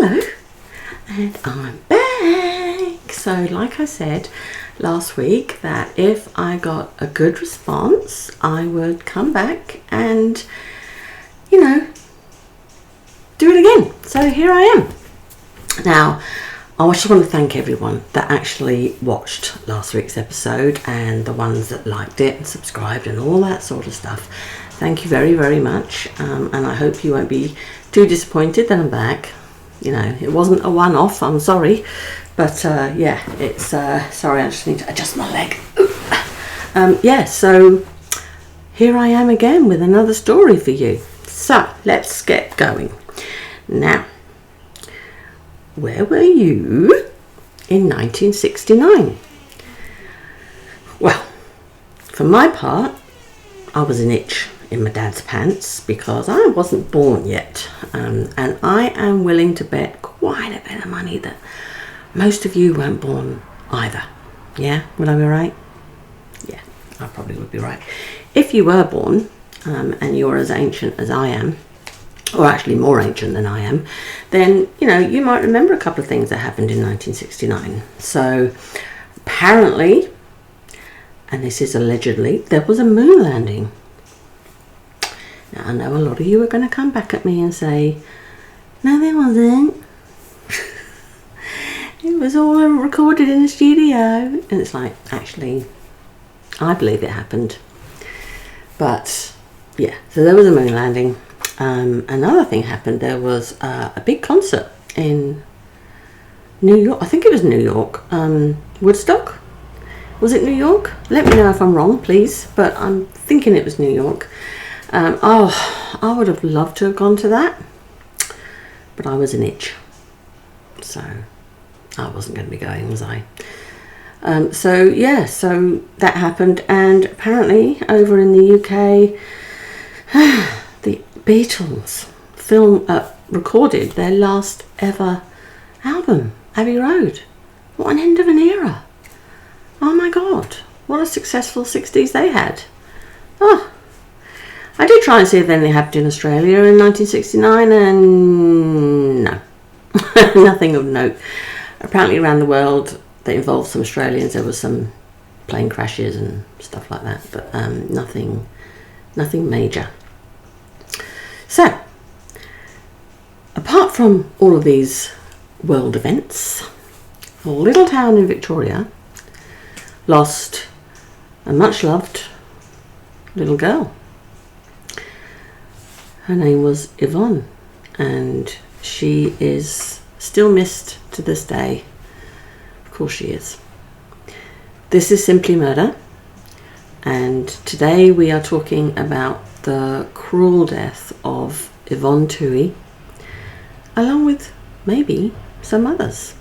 Hello, and I'm back. So like I said last week, that if I got a good response, I would come back and, do it again. So here I am. Now, I just want to thank everyone that actually watched last week's episode and the ones that liked it and subscribed and all that sort of stuff. Thank you very, very much. And I hope you won't be too disappointed that I'm back. It wasn't a one-off, I'm sorry. But it's, sorry, I just need to adjust my leg. So here I am again with another story for you. So let's get going. Now, where were you in 1969? Well, for my part, I was an itch in my dad's pants because I wasn't born yet. And I am willing to bet quite a bit of money that most of you weren't born either. Yeah, would I be right? Yeah, I probably would be right. If you were born and you're as ancient as I am, or actually more ancient than I am, then, you might remember a couple of things that happened in 1969. So, apparently, and this is allegedly, there was a moon landing. Now, I know a lot of you are going to come back at me and say, no, there wasn't. It was all recorded in the studio. And it's like, actually, I believe it happened. But, yeah, so there was a moon landing. Another thing happened. There was a big concert in New York. I think it was New York. Woodstock? Was it New York? Let me know if I'm wrong, please. But I'm thinking it was New York. I would have loved to have gone to that. But I was an itch. So I wasn't going to be going, was I? So that happened. And apparently over in the UK, the Beatles recorded their last ever album, Abbey Road. What an end of an era. Oh my God, what a successful 60s they had. I did try and see if anything happened in Australia in 1969 and no, nothing of note. Apparently around the world that involved some Australians, there was some plane crashes and stuff like that, but nothing major. So, apart from all of these world events, a little town in Victoria lost a much loved little girl. Her name was Yvonne, and she is still missed to this day. Of course she is. This is Simply Murder, and today we are talking about the cruel death of Yvonne Tuohy, along with maybe some others.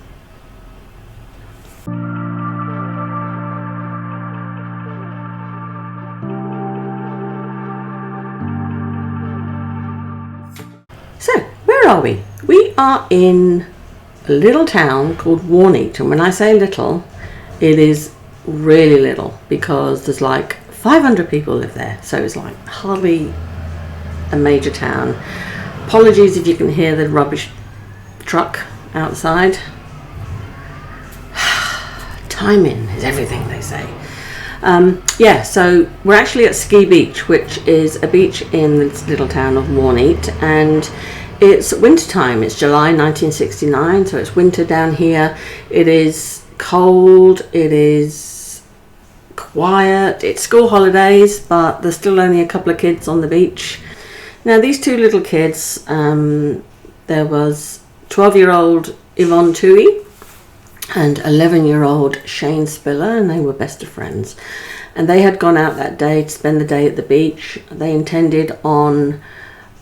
So, where are we? We are in a little town called Warneet, and when I say little, it is really little because there's like 500 people live there, so it's like hardly a major town. Apologies if you can hear the rubbish truck outside. Timing is everything, they say. So we're actually at Ski Beach, which is a beach in this little town of Warneet, and it's winter time. It's July 1969, so it's winter down here. It is cold, it is quiet, it's school holidays, but there's still only a couple of kids on the beach. Now these two little kids, there was 12-year-old Yvonne Tuohy and 11-year-old Shane Spiller, and they were best of friends. And they had gone out that day to spend the day at the beach. They intended on,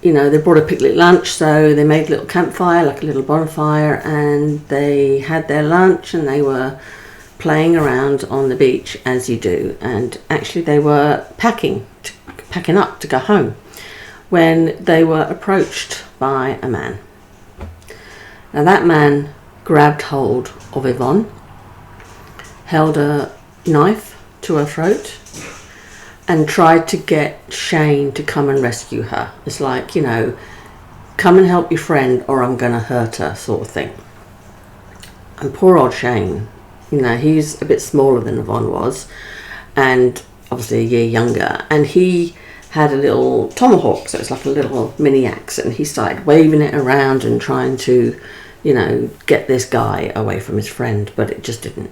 they brought a picnic lunch, so they made a little campfire, like a little bonfire, and they had their lunch and they were playing around on the beach as you do. And actually they were packing up to go home when they were approached by a man. Now that man grabbed hold of Yvonne, held a knife to her throat, and tried to get Shane to come and rescue her. It's like, come and help your friend or I'm going to hurt her, sort of thing. And poor old Shane, you know, he's a bit smaller than Yvonne was, and obviously a year younger, and he had a little tomahawk, so it's like a little mini axe, and he started waving it around and trying to, you know, get this guy away from his friend, but it just didn't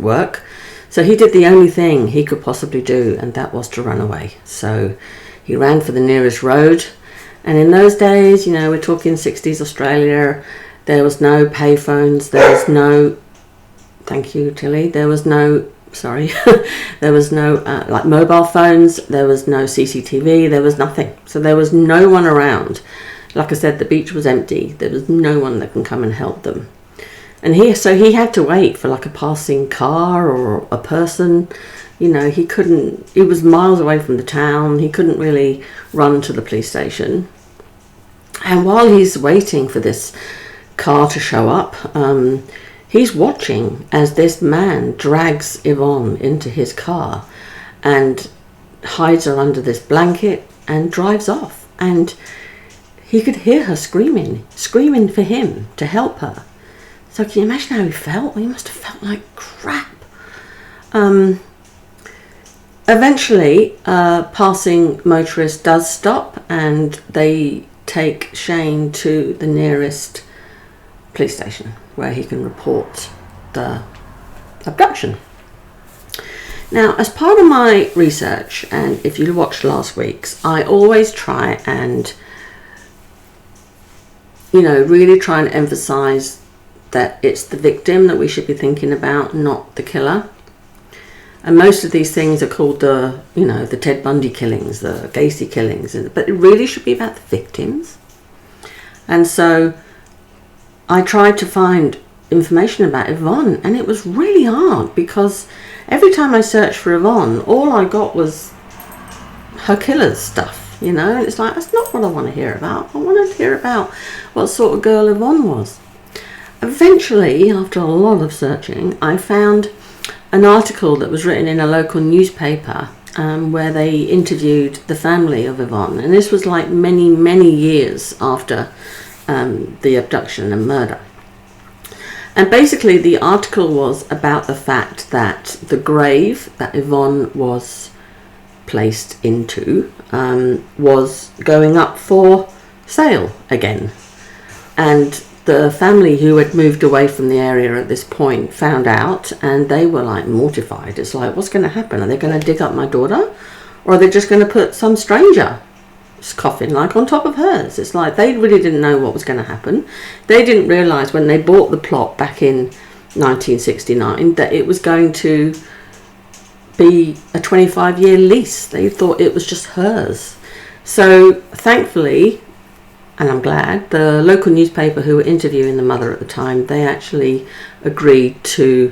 work. So he did the only thing he could possibly do, and that was to run away. So he ran for the nearest road, and in those days, you know, we're talking 60s Australia, there was no payphones, there was no, thank you Tilly, there was no like mobile phones, there was no CCTV, there was nothing. So there was no one around. Like I said, the beach was empty. There was no one that can come and help them. And he had to wait for like a passing car or a person. You know, he was miles away from the town. He couldn't really run to the police station. And while he's waiting for this car to show up, he's watching as this man drags Yvonne into his car and hides her under this blanket and drives off. And he could hear her screaming for him to help her. So can you imagine how he felt? Well, he must have felt like crap. Eventually, passing motorist does stop, and they take Shane to the nearest police station where he can report the abduction. Now, as part of my research, and if you watched last week's, I always try and, you know, really try and emphasize that it's the victim that we should be thinking about, not the killer. And most of these things are called the Ted Bundy killings, the Gacy killings, but it really should be about the victims. And so I tried to find information about Yvonne, and it was really hard because every time I searched for Yvonne, all I got was her killer's stuff, you know. It's like, that's not what I want to hear about. I want to hear about what sort of girl Yvonne was. Eventually, after a lot of searching, I found an article that was written in a local newspaper where they interviewed the family of Yvonne, and this was like many, many years after the abduction and murder. And basically the article was about the fact that the grave that Yvonne was placed into was going up for sale again. And the family who had moved away from the area at this point found out, and they were like mortified. It's like, what's going to happen? Are they going to dig up my daughter? Or are they just going to put some stranger's coffin like on top of hers? It's like they really didn't know what was going to happen. They didn't realise when they bought the plot back in 1969 that it was going to be a 25-year lease. They thought it was just hers. So thankfully, and I'm glad, the local newspaper who were interviewing the mother at the time, they actually agreed to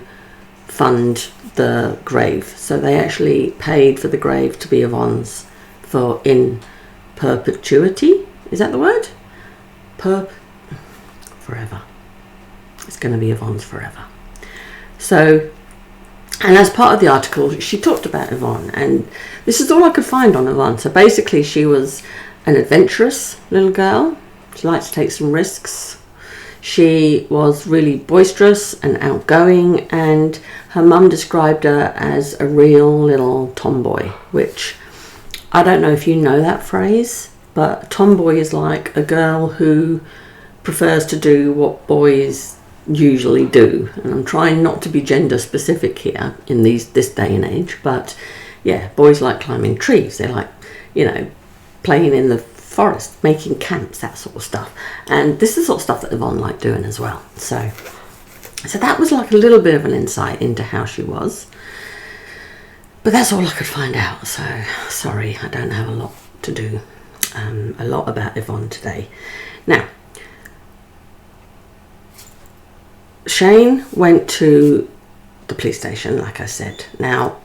fund the grave. So they actually paid for the grave to be Yvonne's for in perpetuity. Is that the word? Forever. It's going to be Yvonne's forever. So, and as part of the article, she talked about Yvonne, and this is all I could find on Yvonne. So basically, she was an adventurous little girl. She liked to take some risks. She was really boisterous and outgoing, and her mum described her as a real little tomboy, which I don't know if you know that phrase, but a tomboy is like a girl who prefers to do what boys usually do. And I'm trying not to be gender specific here in this day and age, but yeah, boys like climbing trees. They like, you know, playing in the forest, making camps, that sort of stuff. And this is the sort of stuff that Yvonne liked doing as well. So that was like a little bit of an insight into how she was. But that's all I could find out. So sorry, I don't have a lot to do, a lot about Yvonne today. Now, Shane went to the police station, like I said. Now,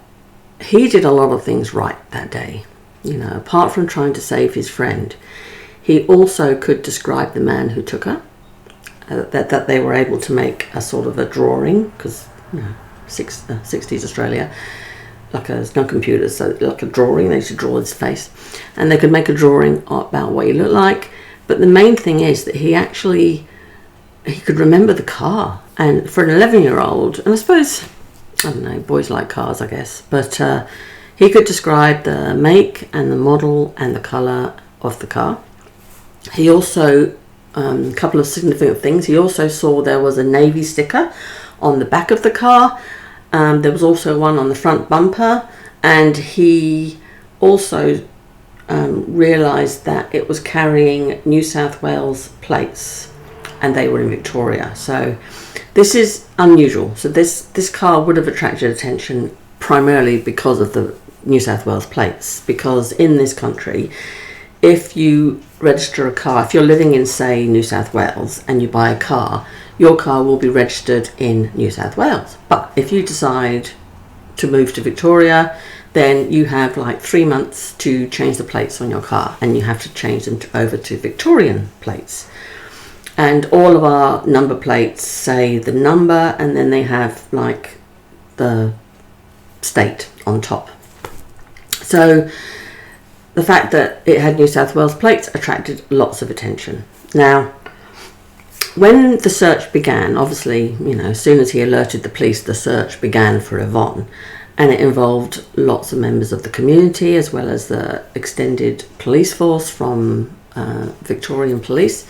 he did a lot of things right that day. You know, apart from trying to save his friend, he also could describe the man who took her. That they were able to make a sort of a drawing, because, you know, 60s Australia, like there's no computers, so like a drawing, they used to draw his face, and they could make a drawing about what he looked like. But the main thing is that he could remember the car. And for an 11-year-old, and I suppose, I don't know, boys like cars, I guess, but he could describe the make and the model and the colour of the car. He also, a couple of significant things, he also saw there was a Navy sticker on the back of the car. There was also one on the front bumper, and he also realised that it was carrying New South Wales plates, and they were in Victoria. So this is unusual. So this car would have attracted attention primarily because of the New South Wales plates, because in this country, if you register a car, if you're living in, say, New South Wales and you buy a car, your car will be registered in New South Wales. But if you decide to move to Victoria, then you have like 3 months to change the plates on your car, and you have to change them over to Victorian plates. And all of our number plates say the number, and then they have like the state on top. So the fact that it had New South Wales plates attracted lots of attention. Now, when the search began, obviously, as soon as he alerted the police, the search began for Yvonne, and it involved lots of members of the community as well as the extended police force from Victorian Police.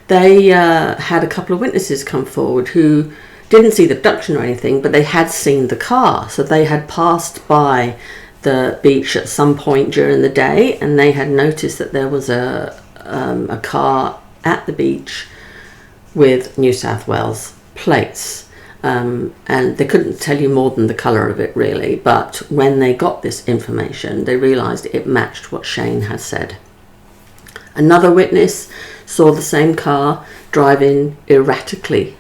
They had a couple of witnesses come forward who didn't see the abduction or anything, but they had seen the car. So they had passed by the beach at some point during the day, and they had noticed that there was a car at the beach with New South Wales plates. And they couldn't tell you more than the colour of it, really. But when they got this information, they realised it matched what Shane had said. Another witness saw the same car driving erratically,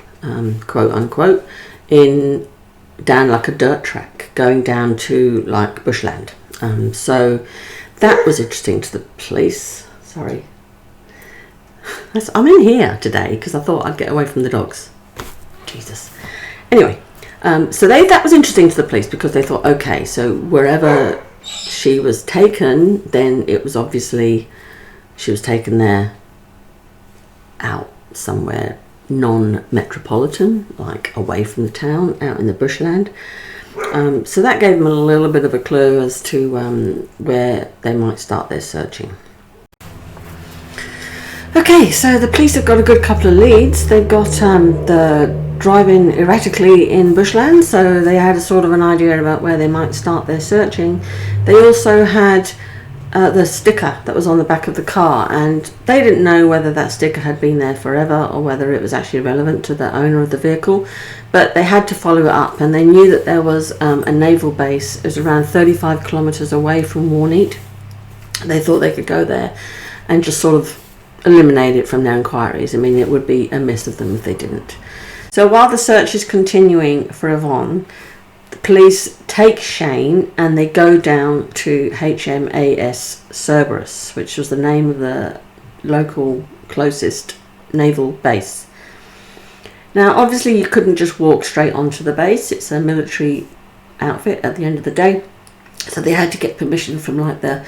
quote unquote, down like a dirt track, going down to like bushland. So that was interesting to the police. Sorry. I'm in here today because I thought I'd get away from the dogs. Jesus. Anyway, so that was interesting to the police because they thought, okay, so wherever she was taken, then it was obviously she was taken there out somewhere non-metropolitan, like away from the town, out in the bushland. So that gave them a little bit of a clue as to where they might start their searching. Okay, so the police have got a good couple of leads. They've got the driving erratically in bushland, so they had a sort of an idea about where they might start their searching. They also had the sticker that was on the back of the car, and they didn't know whether that sticker had been there forever or whether it was actually relevant to the owner of the vehicle, but they had to follow it up, and they knew that there was a naval base. It was around 35 kilometres away from Warneet. They thought they could go there and just sort of eliminate it from their inquiries. I mean, it would be amiss of them if they didn't. So while the search is continuing for Yvonne, the police take Shane and they go down to HMAS Cerberus, which was the name of the local closest naval base. Now, obviously, you couldn't just walk straight onto the base. It's a military outfit at the end of the day. So they had to get permission from like the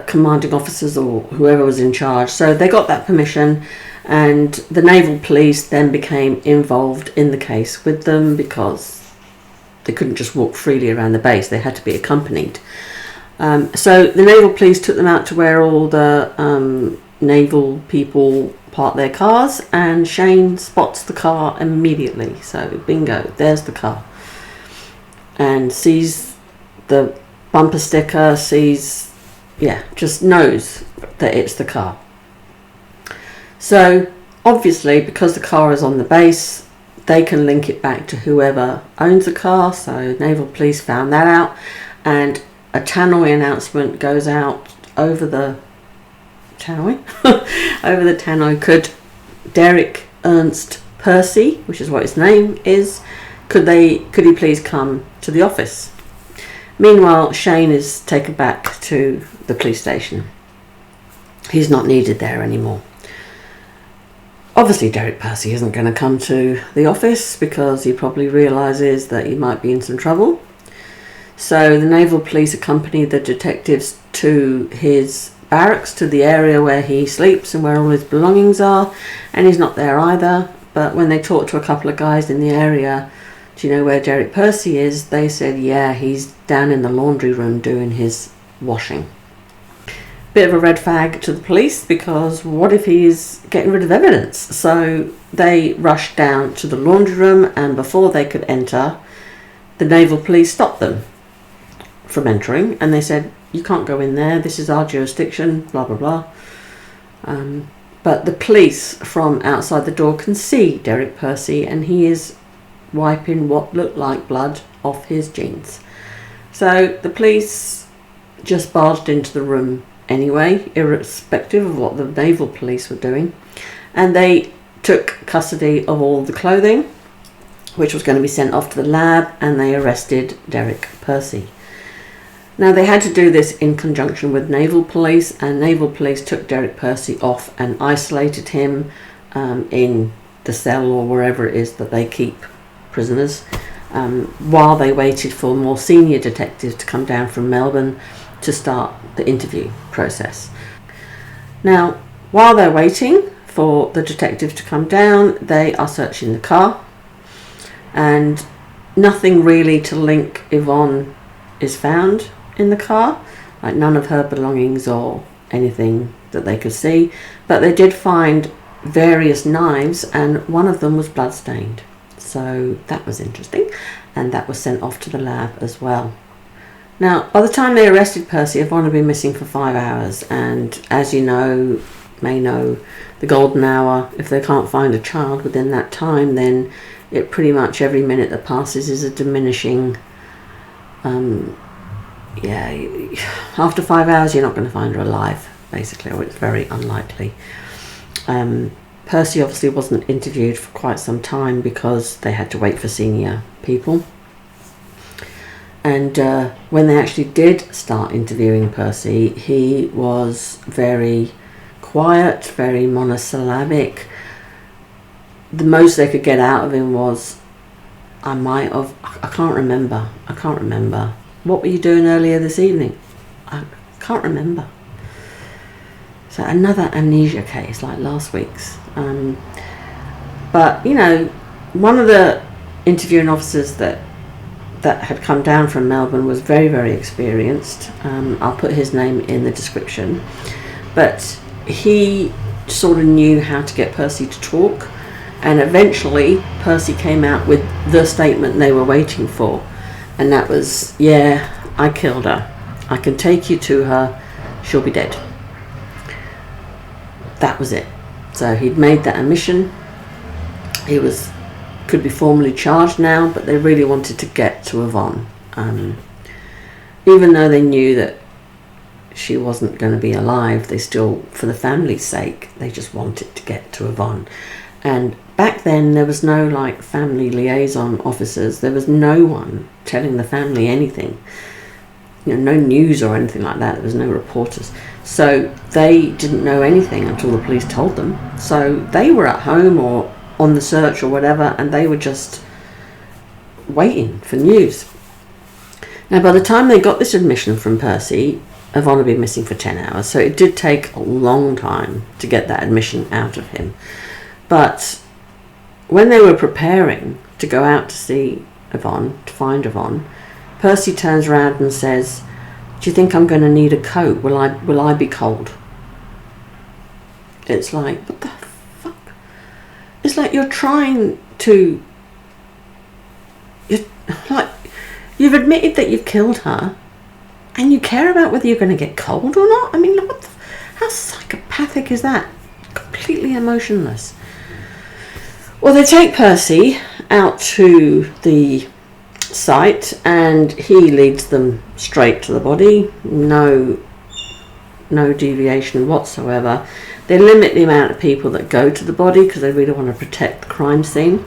commanding officers or whoever was in charge. So they got that permission, and the naval police then became involved in the case with them because they couldn't just walk freely around the base. They had to be accompanied. So the naval police took them out to where all the naval people park their cars, and Shane spots the car immediately. So bingo, there's the car, and sees the bumper sticker, just knows that it's the car. So obviously, because the car is on the base, they can link it back to whoever owns the car. So naval police found that out, and a tannoy announcement goes out over the tannoy. Over the tannoy, could Derek Percy, which is what his name is, could he please come to the office? Meanwhile, Shane is taken back to the police station. He's not needed there anymore. Obviously, Derek Percy isn't going to come to the office because he probably realises that he might be in some trouble. So the naval police accompany the detectives to his barracks to the area where he sleeps and where all his belongings are, and he's not there either. But when they talked to a couple of guys in the area, do you know where Derek Percy is? They said, yeah, he's down in the laundry room doing his washing. Bit of a red flag to the police, because what if he's getting rid of evidence? So they rushed down to the laundry room, and before they could enter, the naval police stopped them from entering, and they said, you can't go in there, this is our jurisdiction, blah blah blah. But the police from outside the door can see Derek Percy, and he is wiping what looked like blood off his jeans. So the police just barged into the room anyway, irrespective of what the naval police were doing, and they took custody of all the clothing, which was going to be sent off to the lab, and they arrested Derek Percy. Now, they had to do this in conjunction with naval police, and naval police took Derek Percy off and isolated him in the cell or wherever it is that they keep prisoners, while they waited for more senior detectives to come down from Melbourne to start the interview process. Now, while they're waiting for the detectives to come down, they are searching the car, and nothing really to link Yvonne is found in the car, like none of her belongings or anything that they could see, but they did find various knives, and one of them was bloodstained. So that was interesting, and that was sent off to the lab as well. Now, by the time they arrested Percy, Yvonne had been missing for 5 hours, and as you may know, the golden hour, if they can't find a child within that time, then it pretty much every minute that passes is a diminishing, after 5 hours you're not going to find her alive, basically, or it's very unlikely. Percy obviously wasn't interviewed for quite some time because they had to wait for senior people. And when they actually did start interviewing Percy, he was very quiet, very monosyllabic. The most they could get out of him was, I can't remember. What were you doing earlier this evening? I can't remember. So another amnesia case like last week's. But, one of the interviewing officers that had come down from Melbourne was very, very experienced. I'll put his name in the description. But he sort of knew how to get Percy to talk. And eventually, Percy came out with the statement they were waiting for. And that was, yeah, I killed her. I can take you to her. She'll be dead. That was it. So he'd made that admission. He could be formally charged now, but they really wanted to get to Yvonne. Even though they knew that she wasn't going to be alive, they still, for the family's sake, they just wanted to get to Yvonne. And back then, there was no family liaison officers. There was no one telling the family anything. No news or anything like that. There was no reporters. So they didn't know anything until the police told them. So they were at home or on the search or whatever, and they were just waiting for news. Now, by the time they got this admission from Percy, Yvonne had been missing for 10 hours. So it did take a long time to get that admission out of him. But when they were preparing to go out to see Yvonne, to find Yvonne, Percy turns around and says, do you think I'm going to need a coat? Will I be cold? It's like, what the fuck? It's like you're trying to... You've admitted that you've killed her, and you care about whether you're going to get cold or not? I mean, how psychopathic is that? Completely emotionless. Well, they take Percy out to the site, and he leads them straight to the body. No deviation whatsoever. They limit the amount of people that go to the body because they really want to protect the crime scene.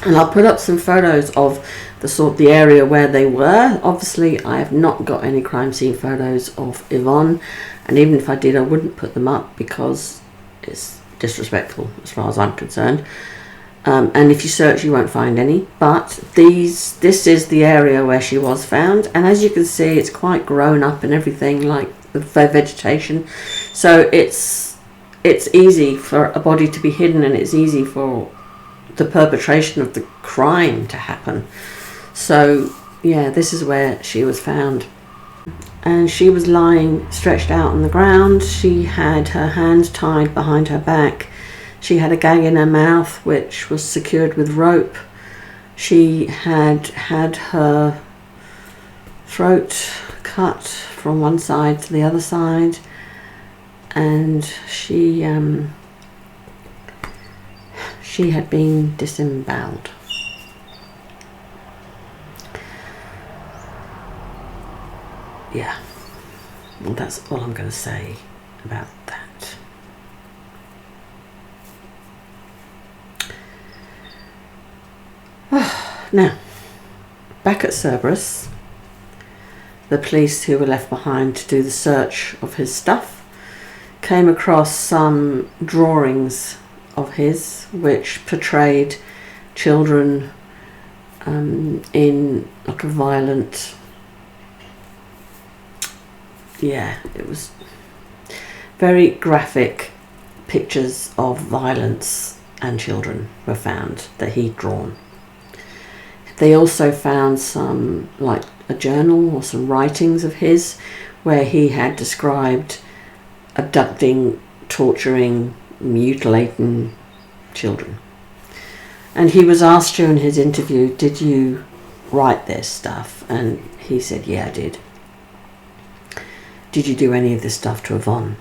And I'll put up some photos of the area where they were. Obviously, I have not got any crime scene photos of Yvonne, and even if I did, I wouldn't put them up because it's disrespectful as far as I'm concerned. And if you search, you won't find any. But this is the area where she was found. And as you can see, it's quite grown up and everything. Like, with vegetation. So it's easy for a body to be hidden, and it's easy for the perpetration of the crime to happen. So yeah, this is where she was found. And she was lying stretched out on the ground. She had her hands tied behind her back. She had a gag in her mouth which was secured with rope. She had had her throat cut from one side to the other side, and she had been disemboweled. Yeah, well, that's all I'm going to say about that. Now, back at Cerberus, the police who were left behind to do the search of his stuff came across some drawings of his which portrayed children in like a violent, it was very graphic pictures of violence and children were found that he'd drawn. They also found some, like a journal or some writings of his where he had described abducting, torturing, mutilating children. And he was asked during his interview, did you write this stuff? And he said, yeah, I did. Did you do any of this stuff to Yvonne?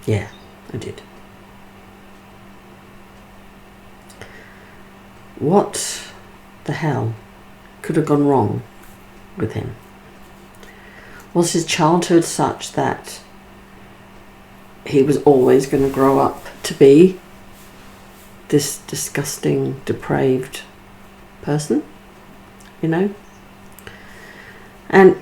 Yeah, I did. What the hell could have gone wrong with him? Was his childhood such that he was always going to grow up to be this disgusting, depraved person? You know? And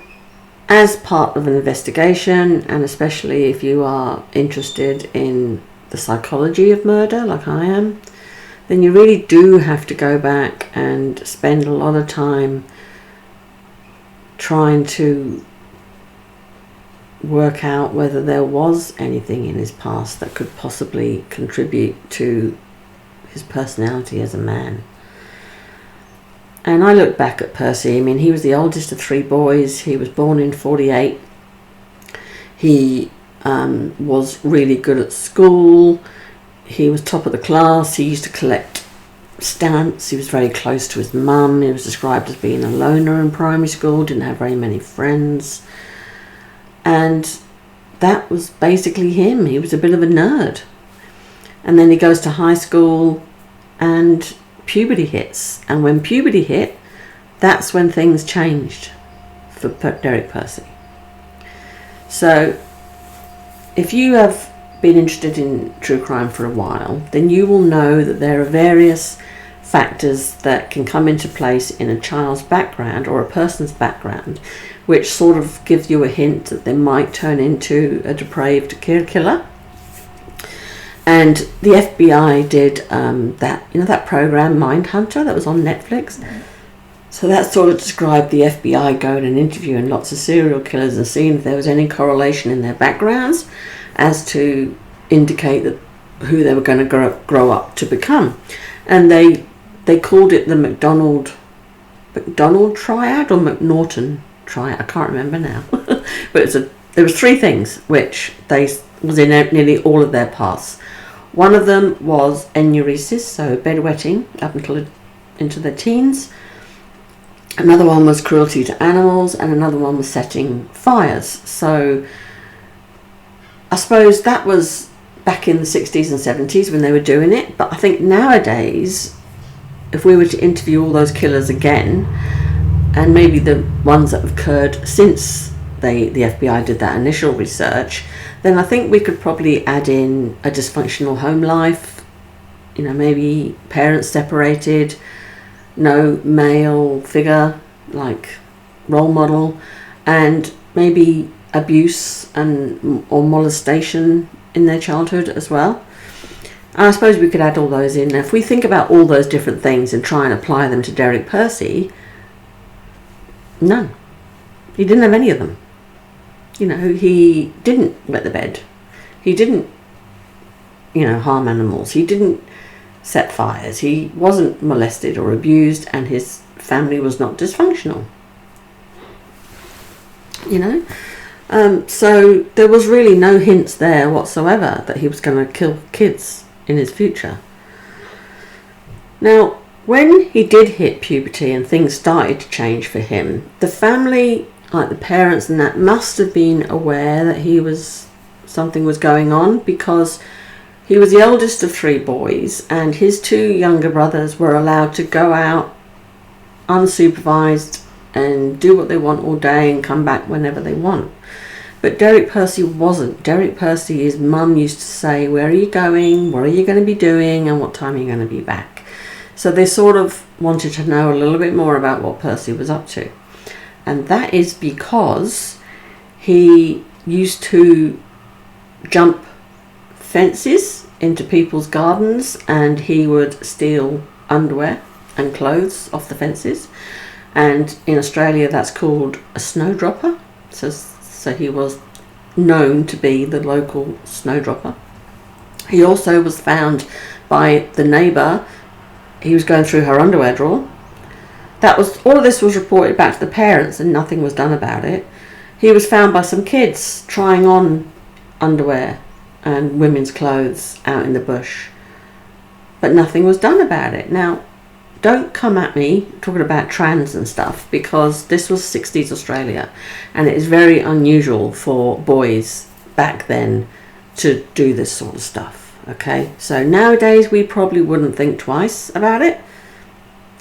as part of an investigation, and especially if you are interested in the psychology of murder, like I am, then you really do have to go back and spend a lot of time trying to work out whether there was anything in his past that could possibly contribute to his personality as a man. And I look back at Percy. I mean, he was the oldest of three boys. He was born in 1948. He was really good at school. He was top of the class. He used to collect stamps. He was very close to his mum. He was described as being a loner in primary school, didn't have very many friends. And that was basically him. He was a bit of a nerd. And then he goes to high school and puberty hits. And when puberty hit, that's when things changed for Derek Percy. So if you have been interested in true crime for a while, then you will know that there are various factors that can come into place in a child's background or a person's background, which sort of gives you a hint that they might turn into a depraved killer. And the FBI did that program Mindhunter that was on Netflix. So that sort of described the FBI going and interviewing lots of serial killers and seeing if there was any correlation in their backgrounds as to indicate that who they were going to grow up to become. And they called it the McDonald triad or McNaughton triad. I can't remember now. But there was three things which was in nearly all of their pasts. One of them was enuresis, so bedwetting up until into their teens. Another one was cruelty to animals, and another one was setting fires. So I suppose that was back in the 60s and 70s when they were doing it. But I think nowadays, if we were to interview all those killers again, and maybe the ones that have occurred since the FBI did that initial research, then I think we could probably add in a dysfunctional home life, maybe parents separated, no male figure, like role model, and maybe abuse or molestation in their childhood as well. And I suppose we could add all those in. If we think about all those different things and try and apply them to Derek Percy, none. He didn't have any of them. You know, he didn't wet the bed. He didn't, harm animals. He didn't set fires. He wasn't molested or abused, and his family was not dysfunctional. So there was really no hints there whatsoever that he was going to kill kids in his future. Now, when he did hit puberty and things started to change for him, the family, like the parents and that, must have been aware that something was going on, because he was the eldest of 3 boys, and his 2 younger brothers were allowed to go out unsupervised and do what they want all day and come back whenever they want. But Derek Percy wasn't. Derek Percy, his mum used to say, where are you going? What are you going to be doing? And what time are you going to be back? So they sort of wanted to know a little bit more about what Percy was up to. And that is because he used to jump fences into people's gardens, and he would steal underwear and clothes off the fences. And in Australia, that's called a snowdropper. So he was known to be the local snowdropper. He also was found by the neighbour. He was going through her underwear drawer. All of this was reported back to the parents, and nothing was done about it. He was found by some kids trying on underwear and women's clothes out in the bush, but nothing was done about it. Now, don't come at me talking about trans and stuff, because this was 60s Australia, and it is very unusual for boys back then to do this sort of stuff. Okay, so nowadays we probably wouldn't think twice about it.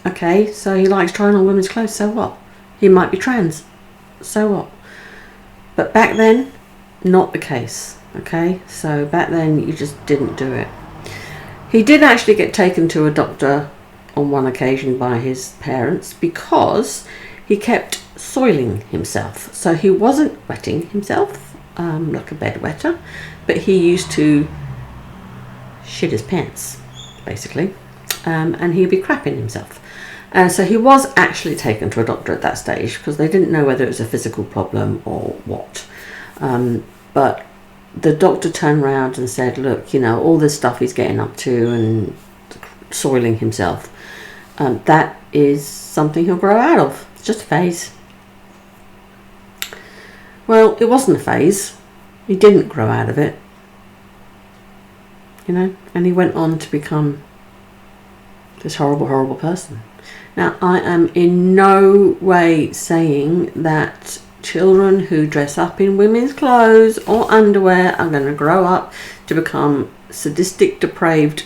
Okay, so he likes trying on women's clothes, so what? He might be trans, so what? But back then, not the case. Okay, so back then you just didn't do it. He did actually get taken to a doctor on one occasion by his parents, because he kept soiling himself. So he wasn't wetting himself like a bedwetter, but he used to shit his pants, basically, and he'd be crapping himself. So he was actually taken to a doctor at that stage, because they didn't know whether it was a physical problem or what. But the doctor turned around and said, look, all this stuff he's getting up to and soiling himself, that is something he'll grow out of. It's just a phase. Well, it wasn't a phase. He didn't grow out of it. And he went on to become this horrible, horrible person. Now, I am in no way saying that children who dress up in women's clothes or underwear are going to grow up to become sadistic, depraved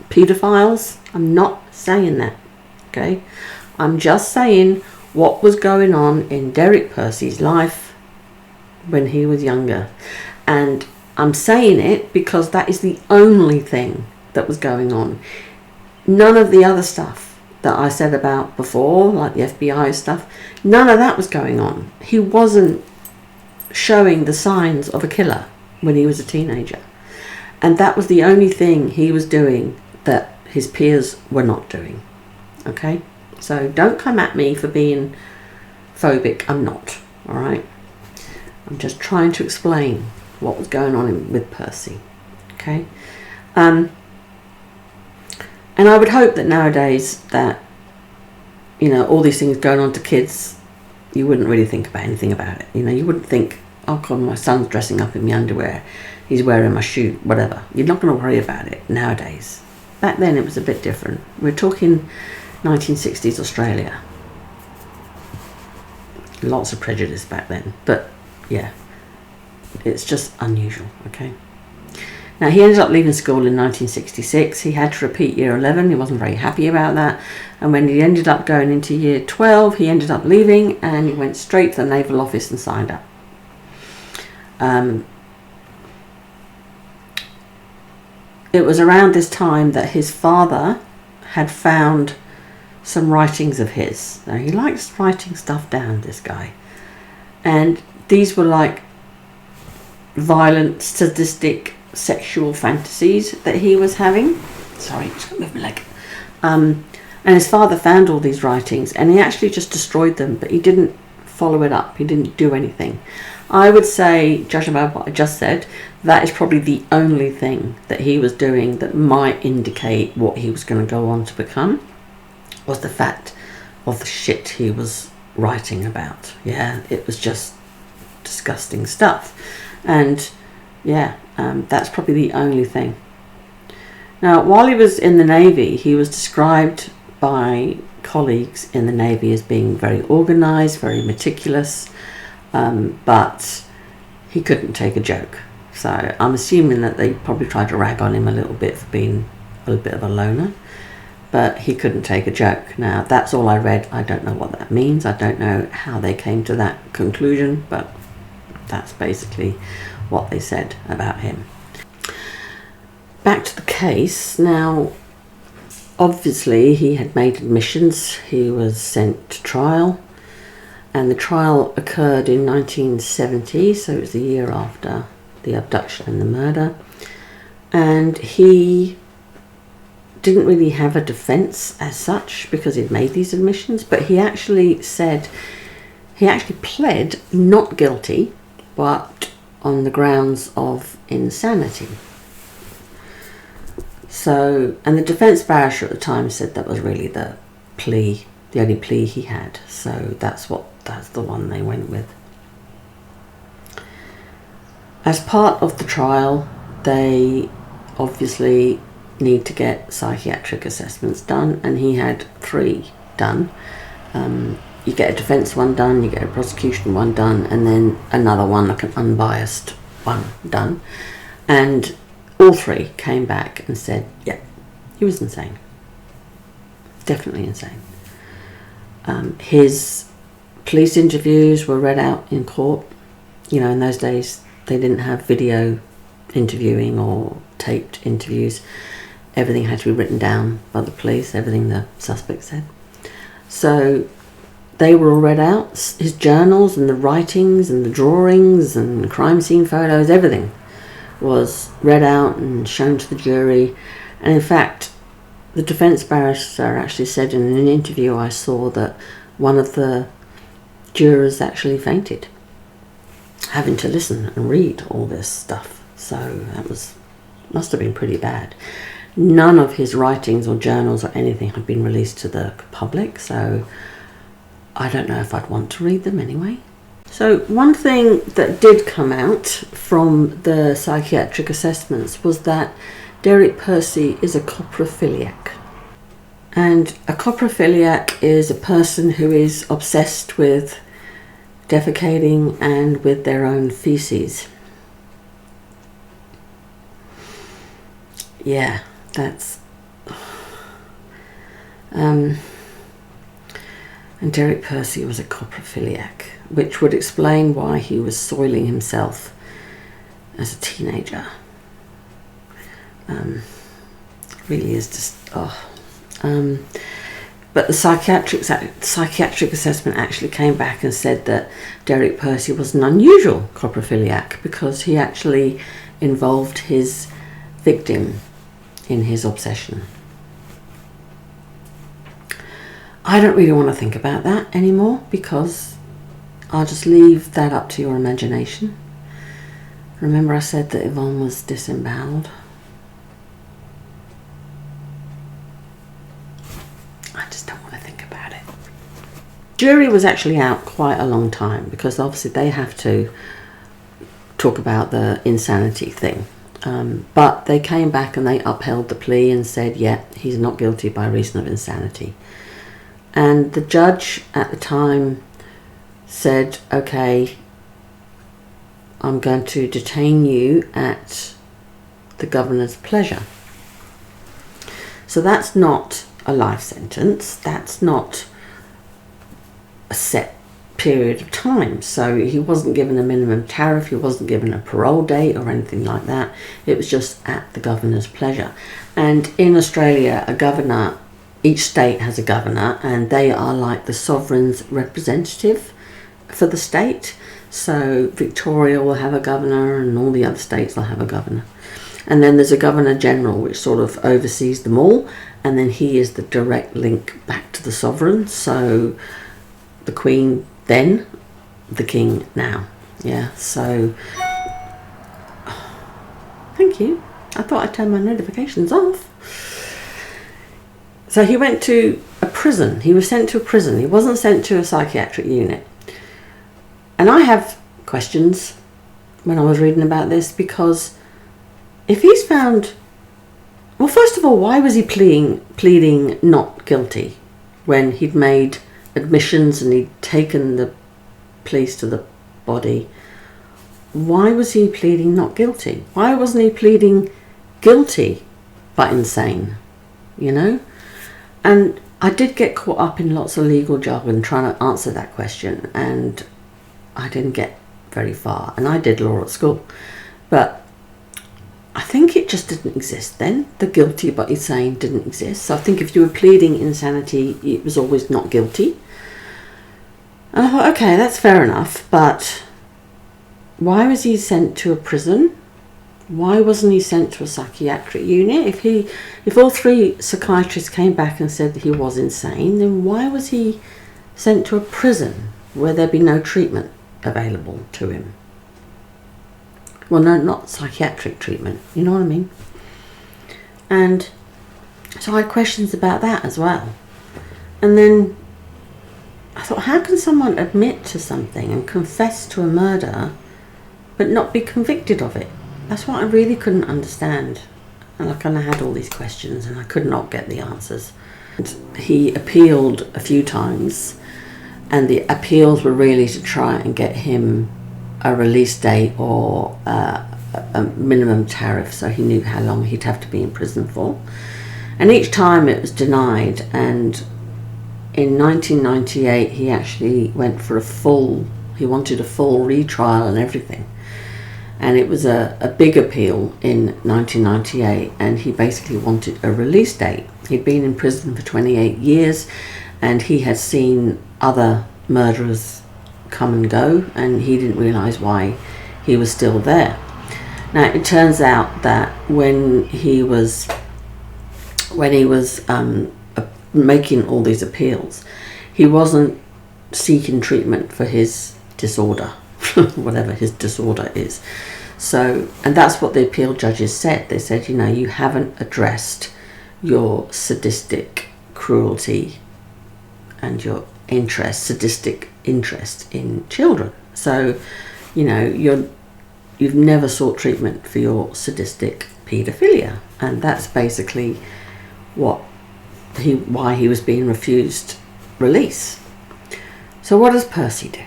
paedophiles. I'm not saying that, okay? I'm just saying what was going on in Derek Percy's life when he was younger. And I'm saying it because that is the only thing that was going on. None of the other stuff that I said about before, like the FBI stuff, none of that was going on. He wasn't showing the signs of a killer when he was a teenager. And that was the only thing he was doing that his peers were not doing. Okay? So don't come at me for being phobic. I'm not. Alright? I'm just trying to explain what was going on with Percy. Okay? And I would hope that nowadays that, all these things going on to kids, you wouldn't really think about anything about it. You wouldn't think, oh God, my son's dressing up in my underwear, he's wearing my shoe, whatever. You're not going to worry about it nowadays. Back then it was a bit different. We're talking 1960s Australia. Lots of prejudice back then. But yeah, it's just unusual, okay? Now, he ended up leaving school in 1966. He had to repeat year 11. He wasn't very happy about that. And when he ended up going into year 12, he ended up leaving, and he went straight to the Naval Office and signed up. It was around this time that his father had found some writings of his. Now, he likes writing stuff down, this guy. And these were like violent, sadistic, sexual fantasies that he was having. Sorry, just gonna move my leg. And his father found all these writings, and he actually just destroyed them, but he didn't follow it up. He didn't do anything. I would say, judging by what I just said, that is probably the only thing that he was doing that might indicate what he was going to go on to become, was the fact of the shit he was writing about. Yeah, it was just disgusting stuff. And yeah, that's probably the only thing. Now, while he was in the Navy, he was described by colleagues in the Navy as being very organised, very meticulous, but he couldn't take a joke. So I'm assuming that they probably tried to rag on him a little bit for being a little bit of a loner, but he couldn't take a joke. Now, that's all I read. I don't know what that means. I don't know how they came to that conclusion, but that's basically what they said about him. Back to the case. Now, obviously, he had made admissions. He was sent to trial, and the trial occurred in 1970, so it was the year after the abduction and the murder. And he didn't really have a defence as such because he'd made these admissions, but he actually pled not guilty, but on the grounds of insanity. So, and the defence barrister at the time said that was really the only plea he had. So that's the one they went with. As part of the trial, they obviously need to get psychiatric assessments done, and he had 3 done. You get a defence one done, you get a prosecution one done, and then another one, like an unbiased one, done. And all 3 came back and said, yeah, he was insane. Definitely insane. His police interviews were read out in court. You know, in those days, they didn't have video interviewing or taped interviews. Everything had to be written down by the police, everything the suspect said. So they were all read out. His journals and the writings and the drawings and crime scene photos, everything was read out and shown to the jury. And in fact, the defence barrister actually said in an interview I saw that one of the jurors actually fainted, having to listen and read all this stuff. So that must have been pretty bad. None of his writings or journals or anything had been released to the public, so I don't know if I'd want to read them anyway. So one thing that did come out from the psychiatric assessments was that Derek Percy is a coprophiliac. And a coprophiliac is a person who is obsessed with defecating and with their own feces. Yeah, that's... and Derek Percy was a coprophiliac, which would explain why he was soiling himself as a teenager. Really is just... but the psychiatric assessment actually came back and said that Derek Percy was an unusual coprophiliac because he actually involved his victim in his obsession. I don't really want to think about that anymore because I'll just leave that up to your imagination. Remember I said that Yvonne was disemboweled? I just don't want to think about it. Jury was actually out quite a long time because obviously they have to talk about the insanity thing. But they came back and they upheld the plea and said, yeah, he's not guilty by reason of insanity. And the judge at the time said, okay, I'm going to detain you at the governor's pleasure. So that's not a life sentence. That's not a set period of time. So he wasn't given a minimum tariff. He wasn't given a parole date or anything like that. It was just at the governor's pleasure. And in Australia, a governor, each state has a governor, and they are like the sovereign's representative for the state. So Victoria will have a governor and all the other states will have a governor. And then there's a governor general which sort of oversees them all, and then he is the direct link back to the sovereign. So the Queen then, the King now. Yeah, so thank you. I thought I'd turn my notifications off. So he went to a prison. He was sent to a prison. He wasn't sent to a psychiatric unit. And I have questions when I was reading about this, because if he's found... Well, first of all, why was he pleading not guilty when he'd made admissions and he'd taken the police to the body? Why was he pleading not guilty? Why wasn't he pleading guilty but insane? You know? And I did get caught up in lots of legal jargon trying to answer that question, and I didn't get very far. And I did law at school, but I think it just didn't exist then. The guilty but insane didn't exist. So I think if you were pleading insanity, it was always not guilty. And I thought, okay, that's fair enough, but why was he sent to a prison? Why wasn't he sent to a psychiatric unit? If all three psychiatrists came back and said that he was insane, then why was he sent to a prison where there'd be no treatment available to him? Well, no, not psychiatric treatment, you know what I mean? And so I had questions about that as well. And then I thought, how can someone admit to something and confess to a murder but not be convicted of it? That's what I really couldn't understand. And I kind of had all these questions and I could not get the answers. And he appealed a few times, and the appeals were really to try and get him a release date or a minimum tariff, so he knew how long he'd have to be in prison for. And each time it was denied, and in 1998 he actually went for he wanted a full retrial and everything. And it was a big appeal in 1998, and he basically wanted a release date. He'd been in prison for 28 years, and he had seen other murderers come and go, and he didn't realise why he was still there. Now it turns out that when he was making all these appeals, he wasn't seeking treatment for his disorder, whatever his disorder is. So, and that's what the appeal judges said. They said, you haven't addressed your sadistic cruelty and your sadistic interest in children. So, you've never sought treatment for your sadistic paedophilia, and that's basically why he was being refused release. So what does Percy do?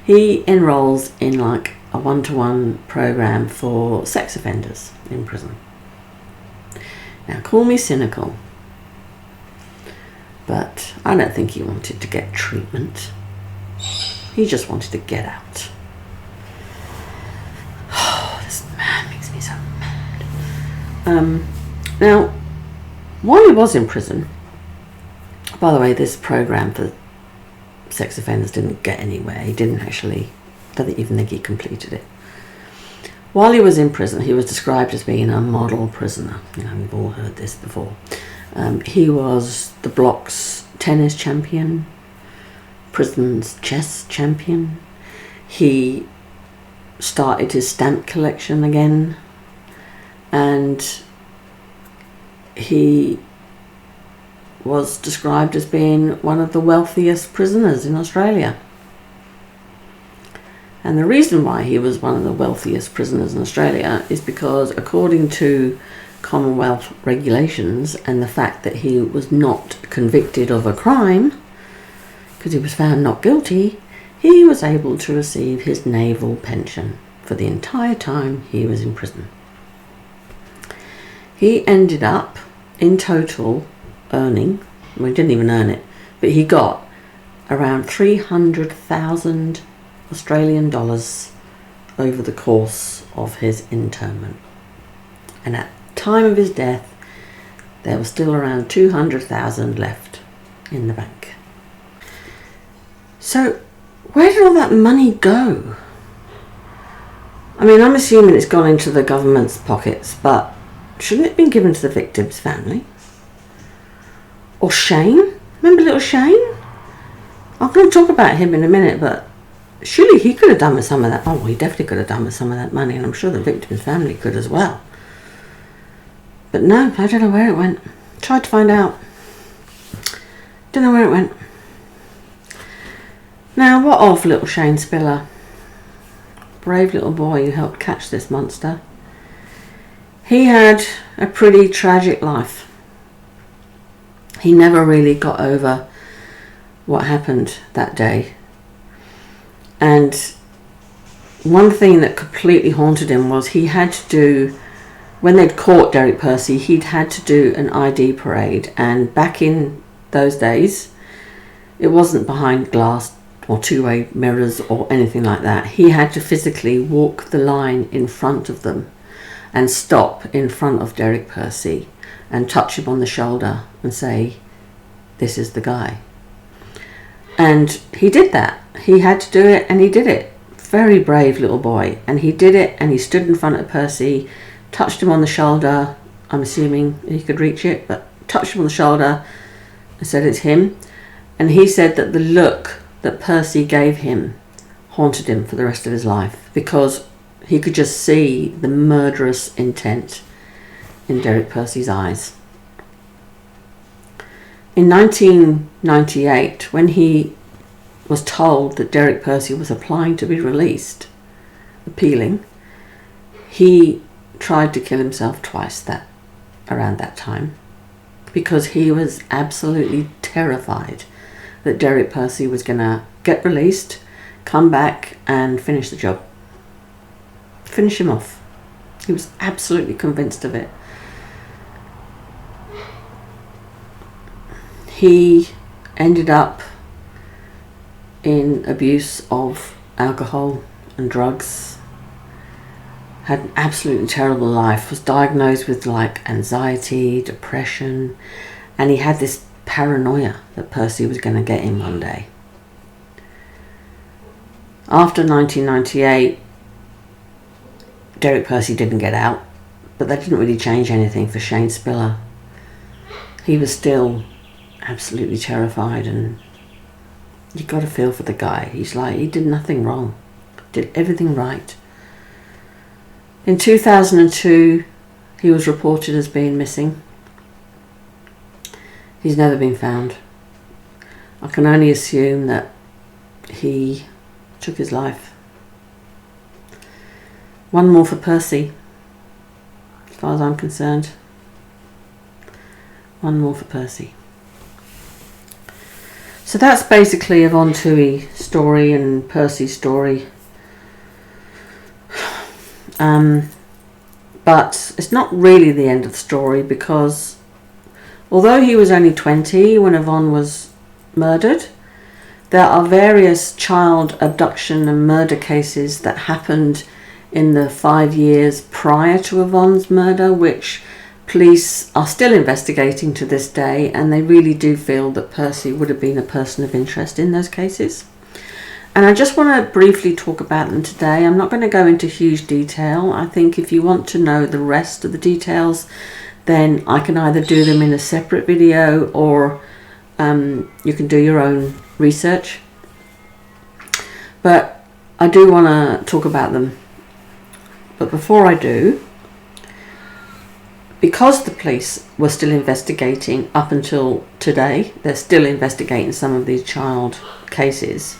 He enrolls in like a one-to-one program for sex offenders in prison. Now, call me cynical, but I don't think he wanted to get treatment. He just wanted to get out. Oh, this man makes me so mad. Now, while he was in prison, by the way, this program for sex offenders didn't get anywhere. He didn't actually, I don't even think he completed it. While he was in prison, he was described as being a model prisoner. We've all heard this before. He was the block's tennis champion, prison's chess champion. He started his stamp collection again, and he was described as being one of the wealthiest prisoners in Australia. And the reason why he was one of the wealthiest prisoners in Australia is because, according to Commonwealth regulations and the fact that he was not convicted of a crime, because he was found not guilty, he was able to receive his naval pension for the entire time he was in prison. He ended up, in total, earning, well, he didn't even earn it, but he got around 300,000 Australian dollars over the course of his internment. And at the time of his death, there was still around 200,000 left in the bank. So, where did all that money go? I mean, I'm assuming it's gone into the government's pockets, but shouldn't it have been given to the victim's family? Or Shane? Remember little Shane? I'm going to talk about him in a minute, but surely he could have done with some of that. Oh, he definitely could have done with some of that money, and I'm sure the victim's family could as well. But no, I don't know where it went. Tried to find out. Don't know where it went. Now, what of little Shane Spiller? Brave little boy who helped catch this monster. He had a pretty tragic life. He never really got over what happened that day. And one thing that completely haunted him was he had to do, when they'd caught Derek Percy, he'd had to do an ID parade. And back in those days, it wasn't behind glass or two-way mirrors or anything like that. He had to physically walk the line in front of them and stop in front of Derek Percy and touch him on the shoulder and say, "This is the guy." And he did that. He had to do it, and he did it. Very brave little boy. And he did it, and he stood in front of Percy, touched him on the shoulder. I'm assuming he could reach it, but touched him on the shoulder and said, "It's him." And he said that the look that Percy gave him haunted him for the rest of his life, because he could just see the murderous intent in Derek Percy's eyes. In 1998, when he was told that Derek Percy was applying to be released, appealing, he tried to kill himself twice around that time, because he was absolutely terrified that Derek Percy was going to get released, come back and finish the job. Finish him off. He was absolutely convinced of it. He ended up in abuse of alcohol and drugs, had an absolutely terrible life, was diagnosed with anxiety, depression, and he had this paranoia that Percy was going to get him one day. After 1998, Derek Percy didn't get out, but that didn't really change anything for Shane Spiller. He was still absolutely terrified, and you got to feel for the guy. He's he did nothing wrong, did everything right. In 2002, he was reported as being missing. He's never been found. I can only assume that he took his life. One more for Percy, as far as I'm concerned. One more for Percy. So that's basically Yvonne Tuohy's story and Percy's story. But it's not really the end of the story, because although he was only 20 when Yvonne was murdered, there are various child abduction and murder cases that happened in the 5 years prior to Yvonne's murder, which police are still investigating to this day, and they really do feel that Percy would have been a person of interest in those cases. And I just want to briefly talk about them today. I'm not going to go into huge detail. I think if you want to know the rest of the details, then I can either do them in a separate video, or you can do your own research. But I do want to talk about them. But before I do, because the police were still investigating up until today, they're still investigating some of these child cases.